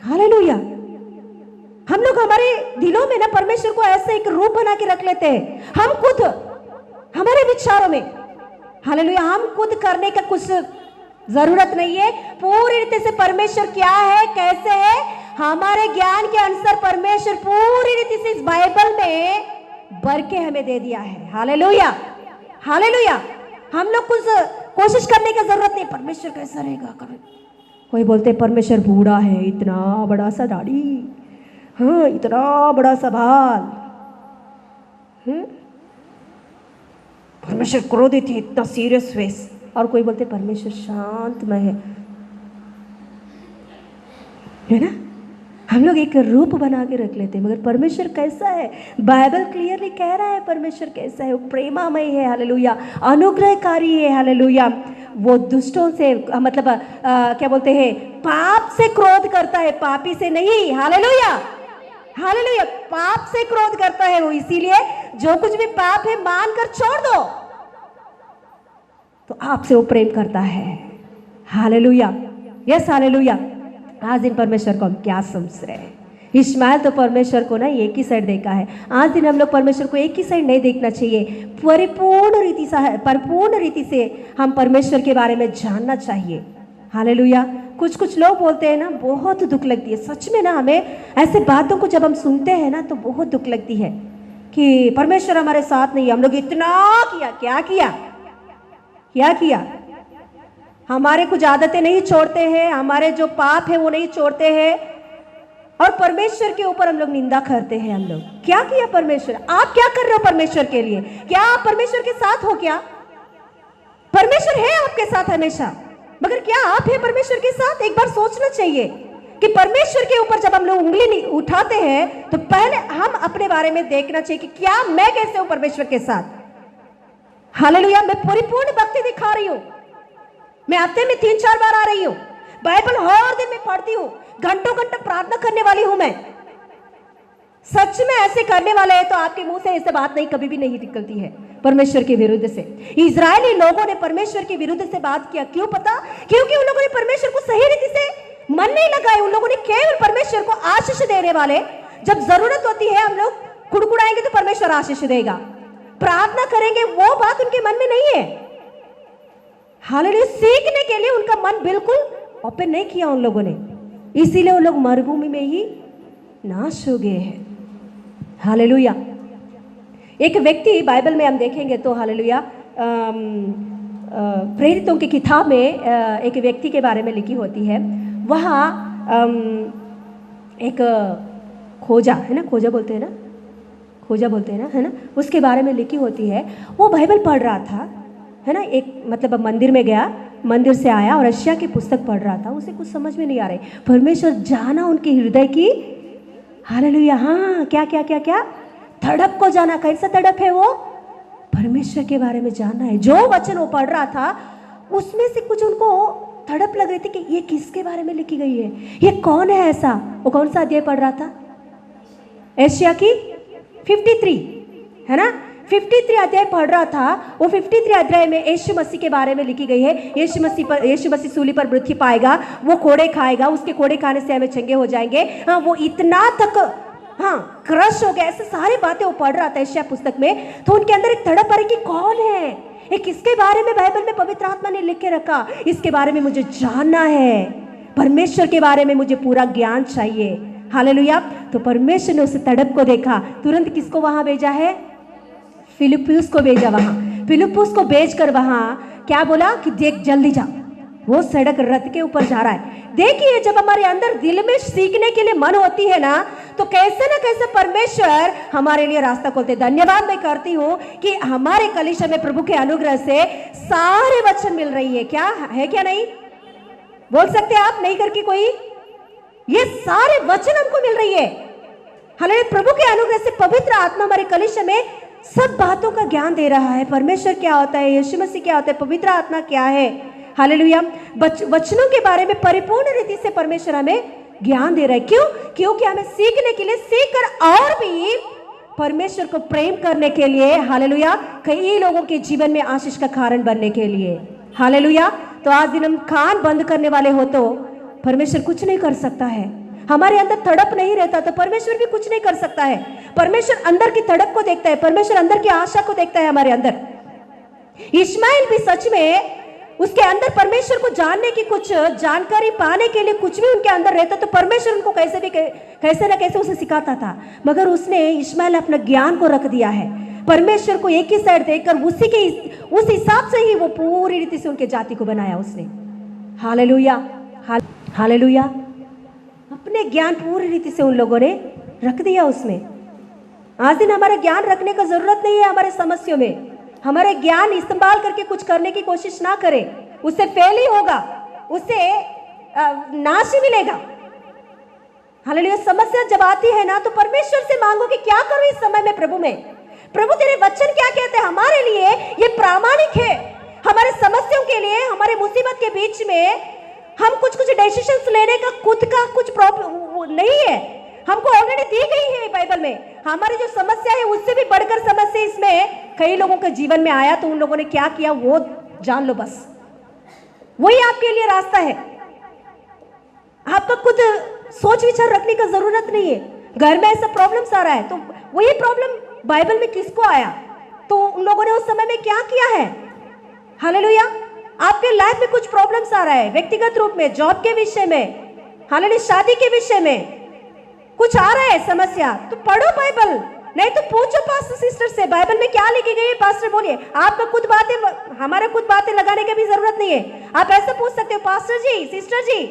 हालेलुया। हम लोग हमारे दिलों में ना परमेश्वर को ऐसे एक रूप बना के रख लेते हैं, हम खुद हमारे विचारों में। हालेलुया। हम खुद करने का कुछ जरूरत नहीं है। पूरी रीति से परमेश्वर क्या है, कैसे है, हमारे ज्ञान के अनुसार परमेश्वर पूरी रीति से इस बाइबल में भर के हमें दे दिया है। Hallelujah, hallelujah. हम लोग कुछ कोशिश करने की जरूरत नहीं, परमेश्वर कैसा रहेगा। कोई बोलते परमेश्वर बूढ़ा है, इतना बड़ा सा दाढ़ी, हाँ, इतना बड़ा सा बाल, परमेश्वर क्रोधित है, इतना सीरियस फेस। और कोई बोलते परमेश्वर शांतमय है ना। हम लोग एक रूप बना के रख लेते हैं, मगर परमेश्वर कैसा है? बाइबल क्लियरली कह रहा है परमेश्वर कैसा है। वो प्रेमामय है, हालेलुया, अनुग्रहकारी है, हालेलुया। वो दुष्टों से मतलब क्या बोलते हैं, पाप से क्रोध करता है, पापी से नहीं। Hallelujah, hallelujah. पाप से क्रोध करता है वो, इसीलिए जो कुछ भी पाप है मानकर छोड़ दो तो आपसे वो प्रेम करता है। Hallelujah, yes, hallelujah. आज दिन परमेश्वर को हम क्या समझ रहे हैं? इश्माएल तो परमेश्वर को ना एक ही साइड देखा है। आज दिन हम लोग परमेश्वर को एक ही साइड नहीं देखना चाहिए, परिपूर्ण रीति से हम परमेश्वर के बारे में जानना चाहिए। हालेलुया। कुछ कुछ लोग बोलते हैं ना, बहुत दुख लगती है सच में ना, हमें ऐसे बातों को जब हम सुनते हैं ना तो बहुत दुख लगती है कि परमेश्वर हमारे साथ नहीं है। हम लोग इतना किया, क्या किया, क्या किया? हमारे कुछ आदतें नहीं छोड़ते हैं, हमारे जो पाप है वो नहीं छोड़ते हैं, और परमेश्वर के ऊपर हम लोग निंदा करते हैं। हम लोग क्या किया? परमेश्वर, आप क्या कर रहे हो परमेश्वर के लिए? क्या आप परमेश्वर के साथ हो? क्या परमेश्वर है आपके साथ हमेशा, मगर क्या आप है परमेश्वर के साथ? एक बार सोचना चाहिए कि परमेश्वर के ऊपर जब हम लोग उंगली उठाते हैं तो पहले हम अपने बारे में देखना चाहिए कि क्या मैं कैसे हूं परमेश्वर के साथ। हालेलुया। मैं परिपूर्ण भक्ति दिखा रही हूं, मैं हफ्ते में 3-4 बार आ रही हूं, बाइबल हर दिन में पढ़ती हूं, घंटों घंटों प्रार्थना करने वाली हूं। मैं सच में ऐसे करने वाले हैं तो आपके मुंह से ऐसे बात नहीं, कभी भी नहीं निकलती है परमेश्वर के विरुद्ध से। इजरायली लोगों ने परमेश्वर के विरुद्ध से बात किया, क्यों पता? क्योंकि उन लोगों ने परमेश्वर को सही रीति से मन नहीं लगाए। उन लोगों ने केवल परमेश्वर को आशीष देने वाले, जब जरूरत होती है हम लोग कुड़कुड़ाएंगे तो परमेश्वर आशीष देगा, प्रार्थना करेंगे वो बात उनके मन में नहीं है। हालेलुया, सीखने के लिए उनका मन बिल्कुल ओपन नहीं किया उन लोगों ने, इसीलिए वो लोग मरुभूमि में ही नाश हो गए हैं। हालेलुया। एक व्यक्ति बाइबल में हम देखेंगे तो हालेलुया प्रेरितों की किताब में एक व्यक्ति के बारे में लिखी होती है। वहाँ एक खोजा है ना, खोजा बोलते हैं ना, खोजा बोलते हैं ना, है ना, उसके बारे में लिखी होती है। वो बाइबल पढ़ रहा था, है ना, एक मतलब मंदिर में गया, मंदिर से आया और यशायाह की पुस्तक पढ़ रहा था। उसे कुछ समझ में नहीं आ रही, परमेश्वर जाना उनके हृदय की। हालेलुया। हाँ, क्या क्या क्या क्या तड़प को जाना। कैसा तड़प है वो? परमेश्वर के बारे में जानना है। जो वचन वो पढ़ रहा था उसमें से कुछ उनको तड़प लग रही थी कि ये किसके बारे में लिखी गई है, ये कौन है ऐसा। वो कौन सा अध्याय पढ़ रहा था? यशायाह की 53, है ना, 53 अध्याय पढ़ रहा था। वो 53 अध्याय में यीशु मसीह के बारे में लिखी गई है। यीशु मसीह सूली पर मृत्यु पाएगा, वो कोड़े खाएगा, उसके कोड़े खाने से हमें चंगे हो जाएंगे। हाँ, वो इतना तक क्रश हो गया। ऐसे सारी बातें वो पढ़ रहा था यशायाह पुस्तक में। तो उनके अंदर एक तड़प आ रही कि कौन है ये, किसके बारे में बाइबल में पवित्र आत्मा ने लिख के रखा, इसके बारे में मुझे जानना है, परमेश्वर के बारे में मुझे पूरा ज्ञान चाहिए। हालेलुया। तो परमेश्वर ने उस तड़प को देखा, तुरंत किसको वहां भेजा है? फिलिप्पुस को भेजा। वहां फिलिप्पुस को भेजकर वहां क्या बोला कि देख जल्दी जा, वो सड़क रथ के ऊपर जा रहा है। देखिए, जब हमारे अंदर दिल में सीखने के लिए मन होती है ना, तो कैसे ना कैसे परमेश्वर हमारे लिए रास्ता खोलते। धन्यवाद मैं करती हूँ कि हमारे कलीसिया में प्रभु के अनुग्रह से सारे वचन मिल रही है। क्या है, क्या नहीं बोल सकते आप? नहीं करके कोई, ये सारे वचन हमको मिल रही है। हालेलुया। प्रभु के अनुग्रह से पवित्र आत्मा हमारे कलीसिया में सब बातों का ज्ञान दे रहा है। परमेश्वर क्या होता है, यीशु मसीह क्या होता है, पवित्र आत्मा क्या है। हालेलुया। वचनों के बारे में परिपूर्ण रीति से परमेश्वर हमें ज्ञान दे रहा है। क्यों? क्योंकि हमें सीखने के लिए, सीखकर और भी परमेश्वर को प्रेम करने के लिए, हालेलुया, कई लोगों के जीवन में आशीष का कारण बनने के लिए। हालेलुया। तो आज दिन हम कान बंद करने वाले हो तो परमेश्वर कुछ नहीं कर सकता है। हमारे अंदर तड़प नहीं रहता तो परमेश्वर भी कुछ नहीं कर सकता है। परमेश्वर अंदर की तड़प को देखता है, परमेश्वर अंदर की आशा को देखता है हमारे अंदर। इश्माएल भी सच में उसके अंदर परमेश्वर को जानने की, कुछ जानकारी पाने के लिए कुछ भी उनके अंदर रहता तो परमेश्वर उनको कैसे ना कैसे उसे सिखाता था। मगर उसने, इश्माएल अपना ज्ञान को रख दिया है, परमेश्वर को एक ही साइड देखकर उस हिसाब से ही वो पूरी रीति से उनके जाति को बनाया उसने। हालेलुया। हालेलुया। अपने ज्ञान पूरी रीति से उन लोगों ने रख दिया उसमें। आज दिन हमारा ज्ञान रखने का जरूरत नहीं है हमारे समस्याओं में। हमारे ज्ञान इस्तेमाल करके कुछ करने की कोशिश ना करें, उससे फेल ही होगा, उससे नाश ही मिलेगा। हालेलुया। समस्या जब आती है ना तो परमेश्वर से मांगो कि क्या करूं इस समय में प्रभु में। प्रभु तेरे वचन क्या कहते हैं हमारे लिए, ये प्रामाणिक है। हमारे समस्याओं के लिए, हमारे मुसीबत के बीच में हम कुछ डिसीजंस लेने का खुद का कुछ प्रॉब्लम नहीं है, हमको ऑलरेडी दी गई है बाइबल में। हमारी जो समस्या है उससे भी बढ़कर समस्या इसमें कई लोगों के जीवन में आया, तो उन लोगों ने क्या किया वो जान लो, बस वही आपके लिए रास्ता है। आपका खुद सोच विचार रखने का जरूरत नहीं है। घर में ऐसा प्रॉब्लम्स आ रहा है तो वही प्रॉब्लम बाइबल में किसको आया, तो उन लोगों ने उस समय में क्या किया है। हालेलुया। आपके लाइफ में कुछ प्रॉब्लम्स आ रहा है, व्यक्तिगत रूप में, जॉब के विषय में, हालेलुया, शादी के विषय में कुछ आ रहा है समस्या, तो पढ़ो बाइबल, नहीं तो पूछो पास्टर सिस्टर से बाइबल में क्या लिखी गई है। पास्टर बोलिए, आपका खुद बातें, हमारा खुद बातें लगाने की भी जरूरत नहीं है। आप ऐसा पूछ सकते हो, पास्टर जी, सिस्टर जी,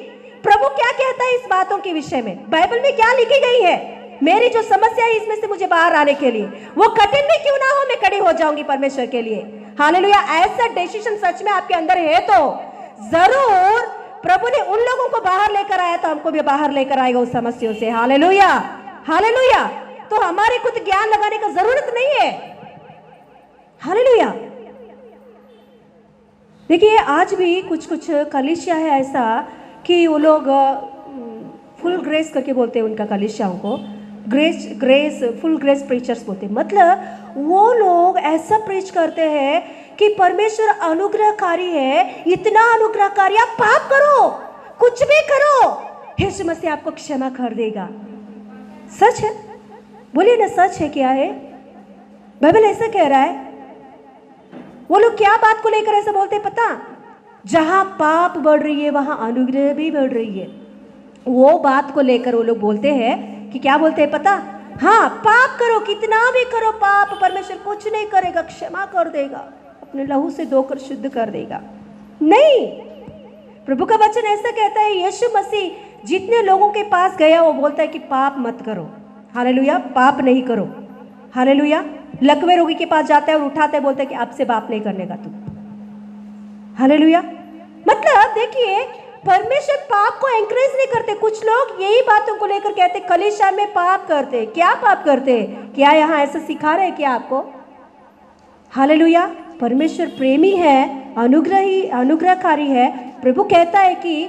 प्रभु क्या कहता है इस बातों के विषय में, बाइबल में क्या लिखी गई है, मेरी जो समस्या है इसमें से मुझे बाहर आने के लिए, वो कठिन भी क्यों ना हो, मैं खड़ी हो जाऊंगी परमेश्वर के लिए। हालेलुया। ऐसा डिसीजन सच में आपके अंदर है तो जरूर प्रभु ने उन लोगों को बाहर लेकर आया तो हमको भी बाहर लेकर आएगा उस समस्याओं से। हालेलुया। हालेलुया। तो हमारे खुद ज्ञान लगाने का जरूरत नहीं है। हालेलुया। देखिए, आज भी कुछ कलीसिया है ऐसा कि वो लोग फुल ग्रेस करके बोलते हैं उनका कलीसियाओं को, ग्रेस फुल ग्रेस प्रीचर्स बोलते हैं। मतलब वो लोग ऐसा प्रीच करते हैं कि परमेश्वर अनुग्रहकारी है, इतना अनुग्रहकारी, आप पाप करो, कुछ भी करो, यीशु मसीह आपको क्षमा कर देगा। सच है, बोलिए ना, सच है। क्या है? बाइबल ऐसा कह रहा है। वो लोग क्या बात को लेकर ऐसा बोलते हैं पता? जहां पाप बढ़ रही है वहां अनुग्रह भी बढ़ रही है। वो बात को लेकर वो लोग बोलते हैं कि क्या बोलते हैं पता? हाँ, पाप करो, कितना भी करो पाप, परमेश्वर कुछ नहीं करेगा, क्षमा कर देगा, अपने लहू से धोकर शुद्ध कर देगा। नहीं, प्रभु का वचन ऐसा कहता है, यीशु मसीह जितने लोगों के पास गया वो बोलता है कि पाप मत करो। हालेलुया, पाप नहीं करो। हालेलुया, लकवे रोगी के पास जाता है और उठाता है, बोलता है कि आपसे पाप नहीं करने का तू। हालेलुया, मतलब देखिए, परमेश्वर पाप को एंकरेज नहीं करते। कुछ लोग यही बातों को लेकर कहते कलीसिया में पाप करते। क्या पाप करते? क्या यहाँ ऐसा सिखा रहे क्या आपको? हालेलुया, परमेश्वर प्रेमी है, अनुग्रहकारी है। प्रभु कहता है कि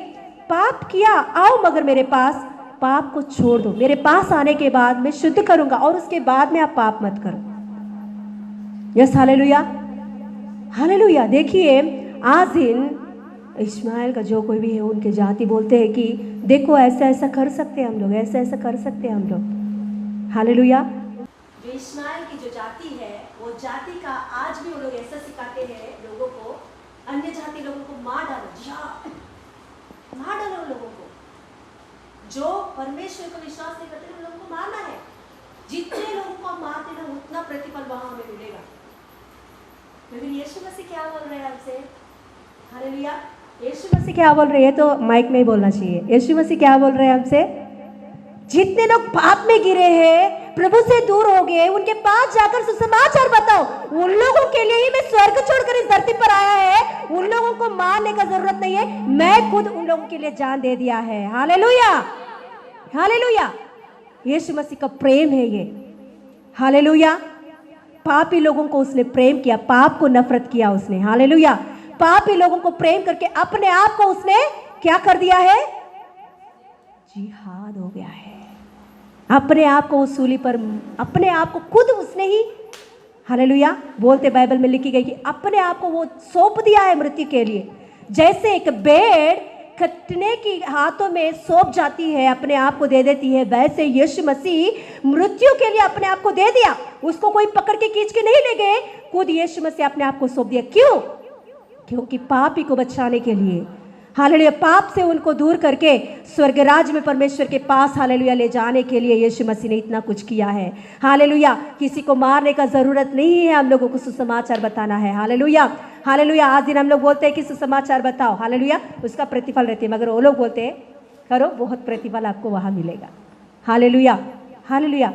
पाप किया, आओ मगर मेरे पास, पाप को छोड़ दो, मेरे पास आने के बाद मैं शुद्ध करूंगा और उसके बाद में आप पाप मत करो। Yes, hallelujah, hallelujah. देखिए, आज इन इस्माइल का जो कोई भी है उनके जाति बोलते हैं कि देखो ऐसा ऐसा कर सकते हैं हम लोग, ऐसा ऐसा कर सकते हैं हम लोग। हालेलुया। जो इस्माइल की जो जाति है, वो जाति का आज भी वो लोग ऐसा सिखाते हैं लोगों को, अन्य जाति लोगों को मार डालो, मार डालो उन लोगों को। जो परमेश्वर को विश्वास नहीं करते उन लोगों को मारना है। जितने लोगों को आप मारते ना उतना प्रतिफल वहां हमें मिलेगा। लेकिन यीशु मसीह क्या बोल रहे हैं हमसे? हालेलुया, यीशु मसीह क्या बोल रहे हैं? तो माइक में ही बोलना चाहिए। यीशु मसीह क्या बोल रहे हैं हमसे? जितने लोग पाप में गिरे हैं, प्रभु से दूर हो गए, उनके पास जाकर सुसमाचार बताओ। उन लोगों के लिए ही मैं स्वर्ग छोड़कर इस धरती पर आया है। उन लोगों को मारने का जरूरत नहीं है, मैं खुद उन लोगों के लिए जान दे दिया है। Hallelujah, hallelujah. यीशु मसीह का प्रेम है ये। हालेलुया, पापी लोगों को उसने प्रेम किया, पाप को नफरत किया उसने। हालेलुया, पापी लोगों को प्रेम करके अपने आप को उसने क्या कर दिया है? जिहाद हो गया है। अपने आप को उस सूली पर, अपने आप को खुद उसने ही, हालेलुया, बोलते बाइबल में लिखी गई कि अपने आप को वो सौंप दिया है मृत्यु के लिए। जैसे एक भेड़ कटने की हाथों में सौंप जाती है, अपने आप को दे देती है, वैसे यीशु मसीह मृत्यु के लिए अपने आप को दे दिया। उसको कोई पकड़ के खींच के नहीं ले गए, खुद यीशु मसीह अपने आप को सौंप दिया। क्यों? क्योंकि पापी को बचाने के लिए। हालेलुया, पाप से उनको दूर करके स्वर्ग राज्य में परमेश्वर के पास, हालेलुया, ले जाने के लिए यीशु मसीह ने इतना कुछ किया है। हालेलुया, किसी को मारने का जरूरत नहीं है, हम लोगों को सुसमाचार बताना है। Hallelujah, hallelujah. आज दिन हम लोग बोलते हैं कि सुसमाचार बताओ, हालेलुया, उसका प्रतिफल रहते हैं, मगर वो लोग बोलते हैं करो, बहुत प्रतिफल आपको वहां मिलेगा। Hallelujah, hallelujah.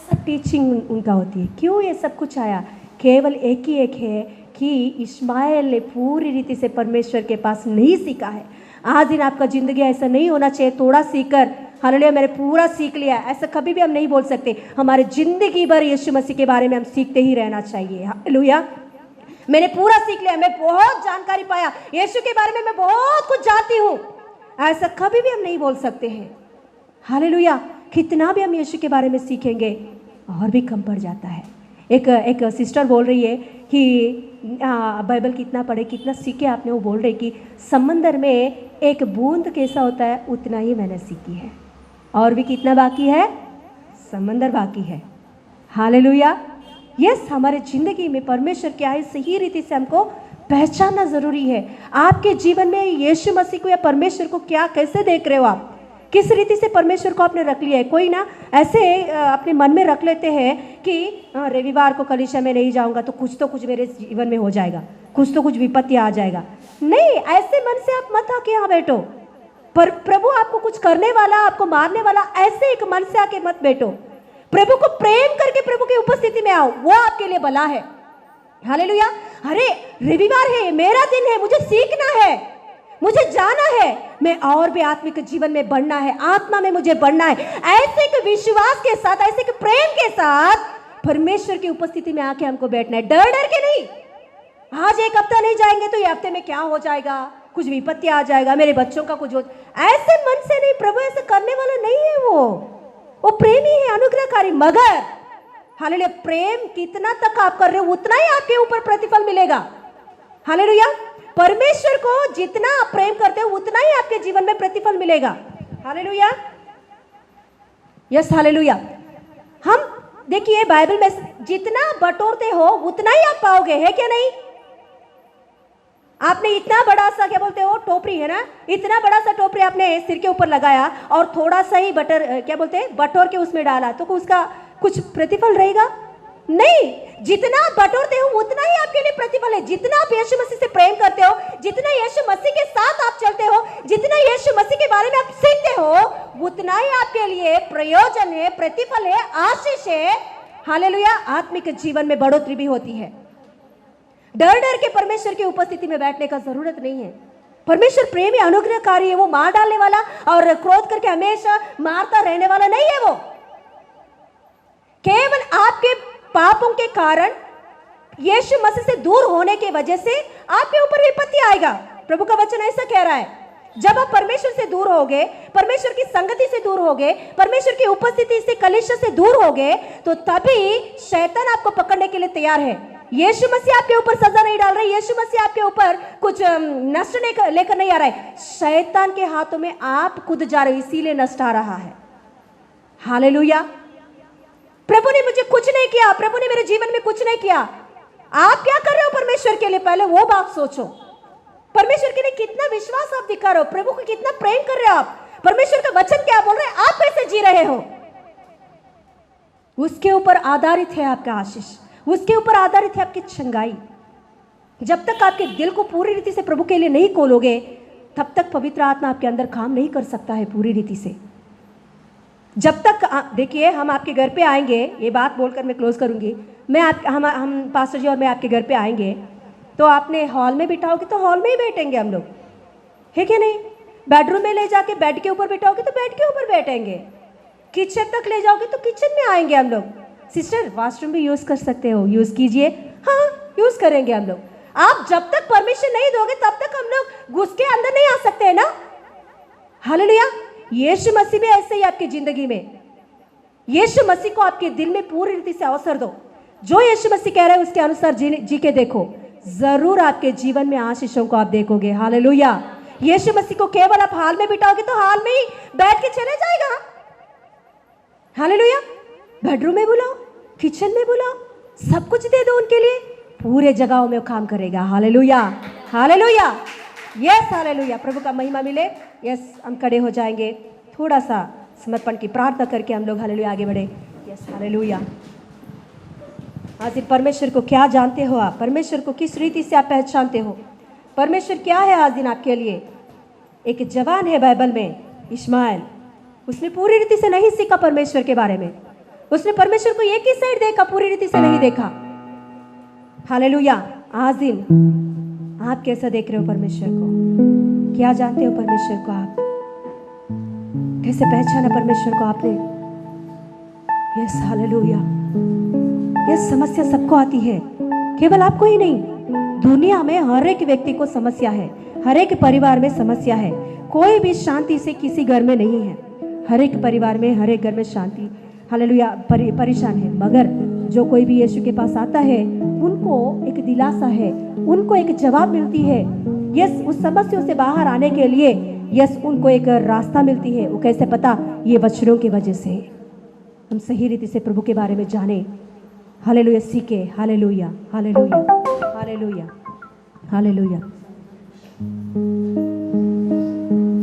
सब टीचिंग उनका होती है। क्यों ये सब कुछ आया? केवल एक ही एक है कि इस्माइल ने पूरी रीति से परमेश्वर के पास नहीं सीखा है। आज दिन आपका जिंदगी ऐसा नहीं होना चाहिए थोड़ा सीखकर, हालेलुया, मैंने पूरा सीख लिया, ऐसा कभी भी हम नहीं बोल सकते। हमारे जिंदगी भर यीशु मसीह के बारे में हम सीखते ही रहना चाहिए। हालेलुया, मैंने पूरा सीख लिया, मैं बहुत जानकारी पाया, यीशु के बारे में मैं बहुत कुछ जानती हूँ, ऐसा कभी भी हम नहीं बोल सकते हैं। हालेलुया, कितना भी हम यीशु के बारे में सीखेंगे और भी कम पड़ जाता है। एक सिस्टर बोल रही है कि बाइबल कितना पढ़े, कितना सीखे आपने। वो बोल रही कि समंदर में एक बूंद कैसा होता है उतना ही मैंने सीखी है, और भी कितना बाकी है? समंदर बाकी है। हालेलुया, यस, हमारे जिंदगी में परमेश्वर क्या है सही रीति से हमको पहचानना जरूरी है। आपके जीवन में यीशु मसीह को या परमेश्वर को क्या, कैसे देख रहे हो आप? किस रीति से परमेश्वर को आपने रख लिया है? कोई ना ऐसे अपने मन में रख लेते हैं कि रविवार को कलीसिया में नहीं जाऊंगा तो कुछ मेरे जीवन में हो जाएगा, कुछ तो कुछ विपत्ति आ जाएगा। नहीं, ऐसे मन से आप मत आके यहाँ बैठो। पर प्रभु आपको कुछ करने वाला, आपको मारने वाला, ऐसे एक मन से आके मत बैठो। प्रभु को प्रेम करके प्रभु की उपस्थिति में आओ, वो आपके लिए भला है। हालेलुया। अरे रविवार है, मेरा दिन है, मुझे सीखना है, मुझे जाना है, मैं और भी आत्मिक जीवन में बढ़ना है, आत्मा में मुझे बढ़ना है। ऐसे के विश्वास के साथ, ऐसे के प्रेम के साथ परमेश्वर की उपस्थिति में आके हमको बैठना है, डर डर के नहीं। आज एक हफ्ता नहीं जाएंगे तो ये हफ्ते में क्या हो जाएगा, कुछ विपत्ति आ जाएगा, मेरे बच्चों का कुछ हो, ऐसे मन से नहीं। प्रभु ऐसे करने वाला नहीं है। वो प्रेमी है, अनुग्रहकारी। मगर हालेलुया, प्रेम कितना तक आप कर रहे हो उतना ही आपके ऊपर प्रतिफल मिलेगा। हालेलुया, परमेश्वर को जितना आप प्रेम करते हो उतना ही आपके जीवन में प्रतिफल मिलेगा। Hallelujah, yes hallelujah. हम देखिए बाइबल में जितना बटोरते हो उतना ही आप पाओगे, है क्या नहीं? आपने इतना बड़ा सा क्या बोलते हो टोपरी है ना, इतना बड़ा सा टोपरी आपने सिर के ऊपर लगाया और थोड़ा सा ही बटर क्या बोलते हैं बटोर के उसमें डाला तो उसका कुछ प्रतिफल रहेगा? नहीं, जितना आप बटोरते हो उतना ही आपके लिए प्रतिफल है। जितना आप यीशु मसीह से प्रेम करते हो, जितना यीशु मसीह के साथ आप चलते हो, जितना यीशु मसीह के बारे में आप सीखते हो, उतना ही आपके लिए प्रयोजन है, प्रतिफल है, आशीष है। हालेलुया। आत्मिक जीवन में बढ़ोतरी भी होती है। डर डर के परमेश्वर की उपस्थिति में बैठने का जरूरत नहीं है। परमेश्वर प्रेमी अनुग्रहकारी है, वो मार डालने वाला और क्रोध करके हमेशा मारता रहने वाला नहीं है। वो केवल आपके पापों के कारण यीशु मसीह से दूर होने की वजह से आपके ऊपर विपत्ति आएगा। प्रभु का वचन ऐसा कह रहा है, जब आप परमेश्वर से दूर होगे, परमेश्वर की संगति से दूर होगे, परमेश्वर की उपस्थिति से कलीसिया से दूर होगे, तो तभी शैतान आपको पकड़ने के लिए तैयार है। यीशु मसीह आपके ऊपर सजा नहीं डाल रहा है, यीशु मसीह आपके ऊपर कुछ नष्ट लेकर नहीं आ रहा है। शैतान के हाथों में आप खुद जा रहे हो, इसीलिए नष्ट आ रहा है। हालेलुया। प्रभु ने मुझे कुछ नहीं किया, प्रभु ने मेरे जीवन में कुछ नहीं किया। आप क्या कर रहे हो परमेश्वर के लिए, पहले वो बात सोचो। परमेश्वर के लिए कितना विश्वास आप दिखा रहे हो, प्रभु को कितना प्रेम कर रहे हो आप, परमेश्वर का वचन क्या बोल रहे हैं, आप कैसे जी रहे हो, उसके ऊपर आधारित है आपका आशीष, उसके ऊपर आधारित है आपकी चंगाई। जब तक आपके दिल को पूरी रीति से प्रभु के लिए नहीं खोलोगे, तब तक पवित्र आत्मा आपके अंदर काम नहीं कर सकता है पूरी रीति से। जब तक देखिए हम आपके घर पे आएंगे, ये बात बोलकर मैं क्लोज करूंगी, हम पास्टर जी और मैं आपके घर पे आएंगे तो आपने हॉल में बिठाओगे तो हॉल में ही बैठेंगे हम लोग, है क्या नहीं? बेडरूम में ले जाके बेड के ऊपर बिठाओगे तो बेड के ऊपर बैठेंगे, किचन तक ले जाओगे तो किचन में आएंगे हम लोग। सिस्टर वॉशरूम भी यूज़ कर सकते हो, यूज़ कीजिए। हाँ, यूज़ करेंगे हम लोग। आप जब तक परमिशन नहीं दोगे तब तक हम लोग घुस के अंदर नहीं आ सकते हैं ना। हालेलुया। यीशु मसीह भी ऐसे ही आपकी जिंदगी में, यीशु मसीह को आपके दिल में पूरी रीति से अवसर दो। जो यीशु मसीह कह रहे हैं उसके अनुसार जी के देखो, जरूर आपके जीवन में आशीषों को आप देखोगे। हालेलुया। यीशु मसीह को केवल आप हाल में बिठाओगे तो हाल में ही बैठ के चले जाएगा। हालेलुया। बेडरूम में बुलाओ, किचन में बुलाओ, सब कुछ दे दो उनके लिए, पूरे जगहों में काम करेगा। Hallelujah, hallelujah, yes hallelujah. प्रभु का महिमा मिले। यस, हम खड़े हो जाएंगे, थोड़ा सा समर्पण की प्रार्थना करके हम लोग हालेलुया आगे बढ़े। Yes hallelujah. आज दिन परमेश्वर को क्या जानते हो आप, परमेश्वर को किस रीति से आप पहचानते हो, परमेश्वर क्या है आज दिन आपके लिए? एक जवान है बाइबल में, इश्माएल, उसने पूरी रीति से नहीं सीखा परमेश्वर के बारे में, उसने परमेश्वर को एक ही साइड देखा, पूरी रीति से नहीं देखा। हालेलुया। आज दिन आप कैसा देख रहे हो परमेश्वर को, क्या जानते हो परमेश्वर को, आप कैसे पहचाना परमेश्वर को आपने? Yes hallelujah. यह समस्या सबको आती है, केवल आपको ही नहीं, दुनिया में हर एक व्यक्ति को समस्या है, हर एक परिवार में समस्या है। कोई भी शांति से किसी घर में नहीं है, हर एक परिवार में, हर एक घर में शांति हालेलुया परेशान है। मगर जो कोई भी यीशु के पास आता है उनको एक दिलासा है, उनको एक जवाब मिलती है। यस, उस समस्या से बाहर आने के लिए यस उनको एक रास्ता मिलती है। वो कैसे पता? ये वचनों की वजह से हम सही रीति से प्रभु के बारे में जाने। हालेलुया, सीखे। Hallelujah, hallelujah, hallelujah, hallelujah,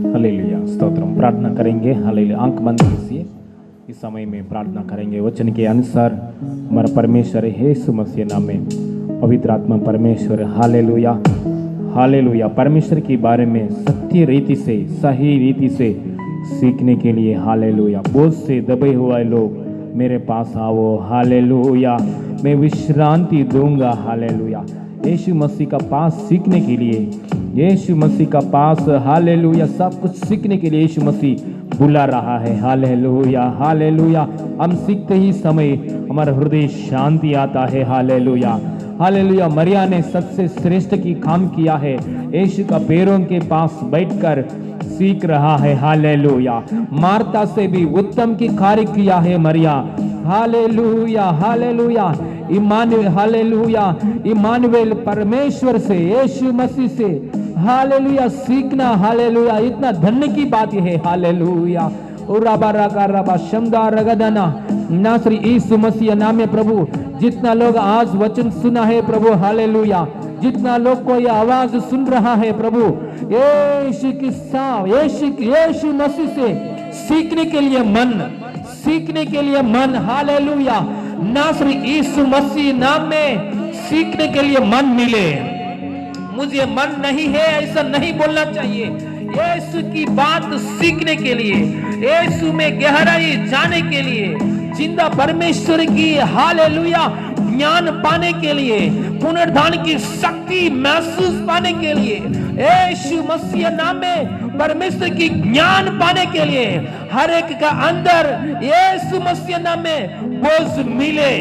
hallelujah. Stotram. प्रार्थना करेंगे। हालेलुया। आंख बंद कीजिए, इस समय में प्रार्थना करेंगे वचन के अनुसार। हमारा परमेश्वर यीशु मसीह नाम में पवित्र आत्मा परमेश्वर, हालेलुया, हालेलुया, परमेश्वर के बारे में सत्य रीति से, सही रीति से सीखने के लिए हालेलुया। बोझ से दबे हुए लोग मेरे पास आओ, हालेलुया, मैं विश्रांति दूंगा। हालेलुया। यीशु मसीह का पास सीखने के लिए, यीशु मसीह का पास हालेलुया सब कुछ सीखने के लिए यीशु मसीह बुला रहा है। Hallelujah, hallelujah. हम सीखते ही समय हमारा हृदय शांति आता है। Hallelujah, hallelujah. मरिया ने सबसे श्रेष्ठ की काम किया है, यीशु का पैरों के पास बैठकर सीख रहा है। हालेलुया। मार्ता से भी उत्तम की कार्य किया है Maria. Hallelujah, hallelujah. Emmanuel, hallelujah, Emmanuel परमेश्वर से, यीशु मसीह से हालेलुया सीखना, हालेलुया, इतना धन्य की बात है। हालेलुया। उराबा रागा राबा शमदा रगदना नासरी यीशु मसीह नाम में प्रभु जितना लोग आज वचन सुना है प्रभु हालेलुया, जितना लोग को यह आवाज सुन रहा है प्रभु यीशु की यीशु मसीह से सीखने के लिए मन हालेलुया, नासरी यीशु मसीह नाम में सीखने के लिए मन मिले। मुझे मन नहीं है ऐसा नहीं बोलना चाहिए, यीशु की बात सीखने के लिए, यीशु में गहराई जाने के लिए, जिंदा परमेश्वर की हालेलुया ज्ञान पाने के लिए, पुनरुत्थान की शक्ति महसूस पाने के लिए, यीशु मसीह नाम में परमेश्वर की ज्ञान पाने के लिए हर एक का अंदर यीशु मसीह नाम में बोझ मिले।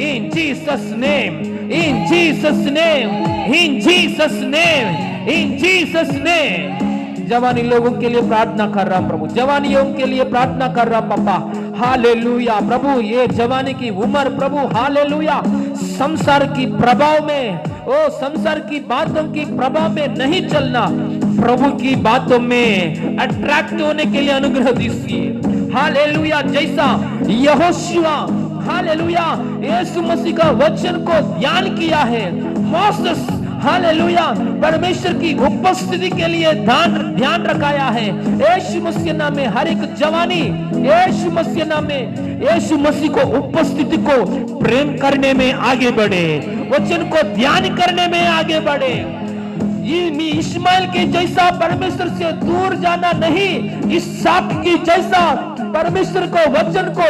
इन जीसस नेम, इन जीसस नेम, इन जीसस नेम, इन जीसस नेम। जवानी लोगों के लिए प्रार्थना कर रहा प्रभु, जवानियों के लिए प्रार्थना कर रहा पापा हालेलुया। प्रभु ये जवानी की उम्र प्रभु हालेलुया संसार की प्रभाव में, ओ संसार की बातों की प्रभाव में नहीं चलना, प्रभु की बातों में अट्रैक्ट होने के लिए अनुग्रह दीजिए हालेलुया। जैसा यहोशुआ हालेलुया यीशु मसीह का वचन को ध्यान किया है, मोसेस हालेलुया परमेश्वर की उपस्थिति के लिए ध्यान रखाया है। यीशु मसीह नाम में हर एक जवानी यीशु मसीह नाम में यीशु मसीह को उपस्थिति को प्रेम करने में आगे बढ़े, वचन को ध्यान करने में आगे बढ़े। इस्माइल के जैसा परमेश्वर से दूर जाना नहीं, इसहाक की जैसा परमेश्वर को वचन को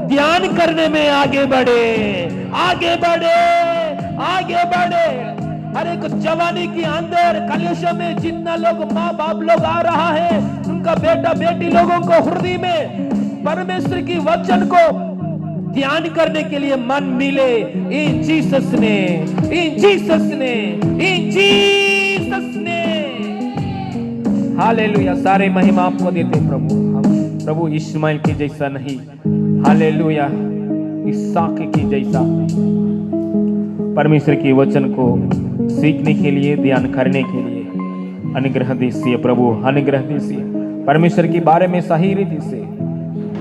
ध्यान करने में आगे बढ़े, आगे बढ़े, आगे बढ़े। हर एक जवानी के अंदर कलेशों में जितना लोग माँ बाप लोग आ रहा है, उनका बेटा बेटी लोगों को हृदय में परमेश्वर की वचन को ध्यान करने के लिए मन मिले। इन जीसस ने, इन जीसस ने, इन जीसस ने हालेलुया। सारे महिमा आपको देते प्रभु, हम प्रभु इस्माइल के जैसा नहीं हालेलुया, इसहाक के जैसा परमेश्वर के वचन को सीखने के लिए, ध्यान करने के लिए अनुग्रह दीजिए प्रभु, अनुग्रह दीजिए। परमेश्वर के बारे में सही रीति से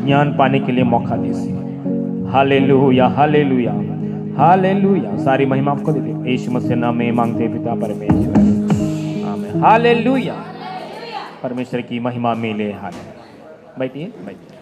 ज्ञान पाने के लिए मौका दीजिए। Hallelujah, hallelujah, hallelujah. सारी महिमा आपको देते यीशु मसीह नाम में मांगते पिता परमेश्वर, आमीन। हालेलुया, परमेश्वर की महिमा मिले। हालेलुया। बैठिए, बैठिए।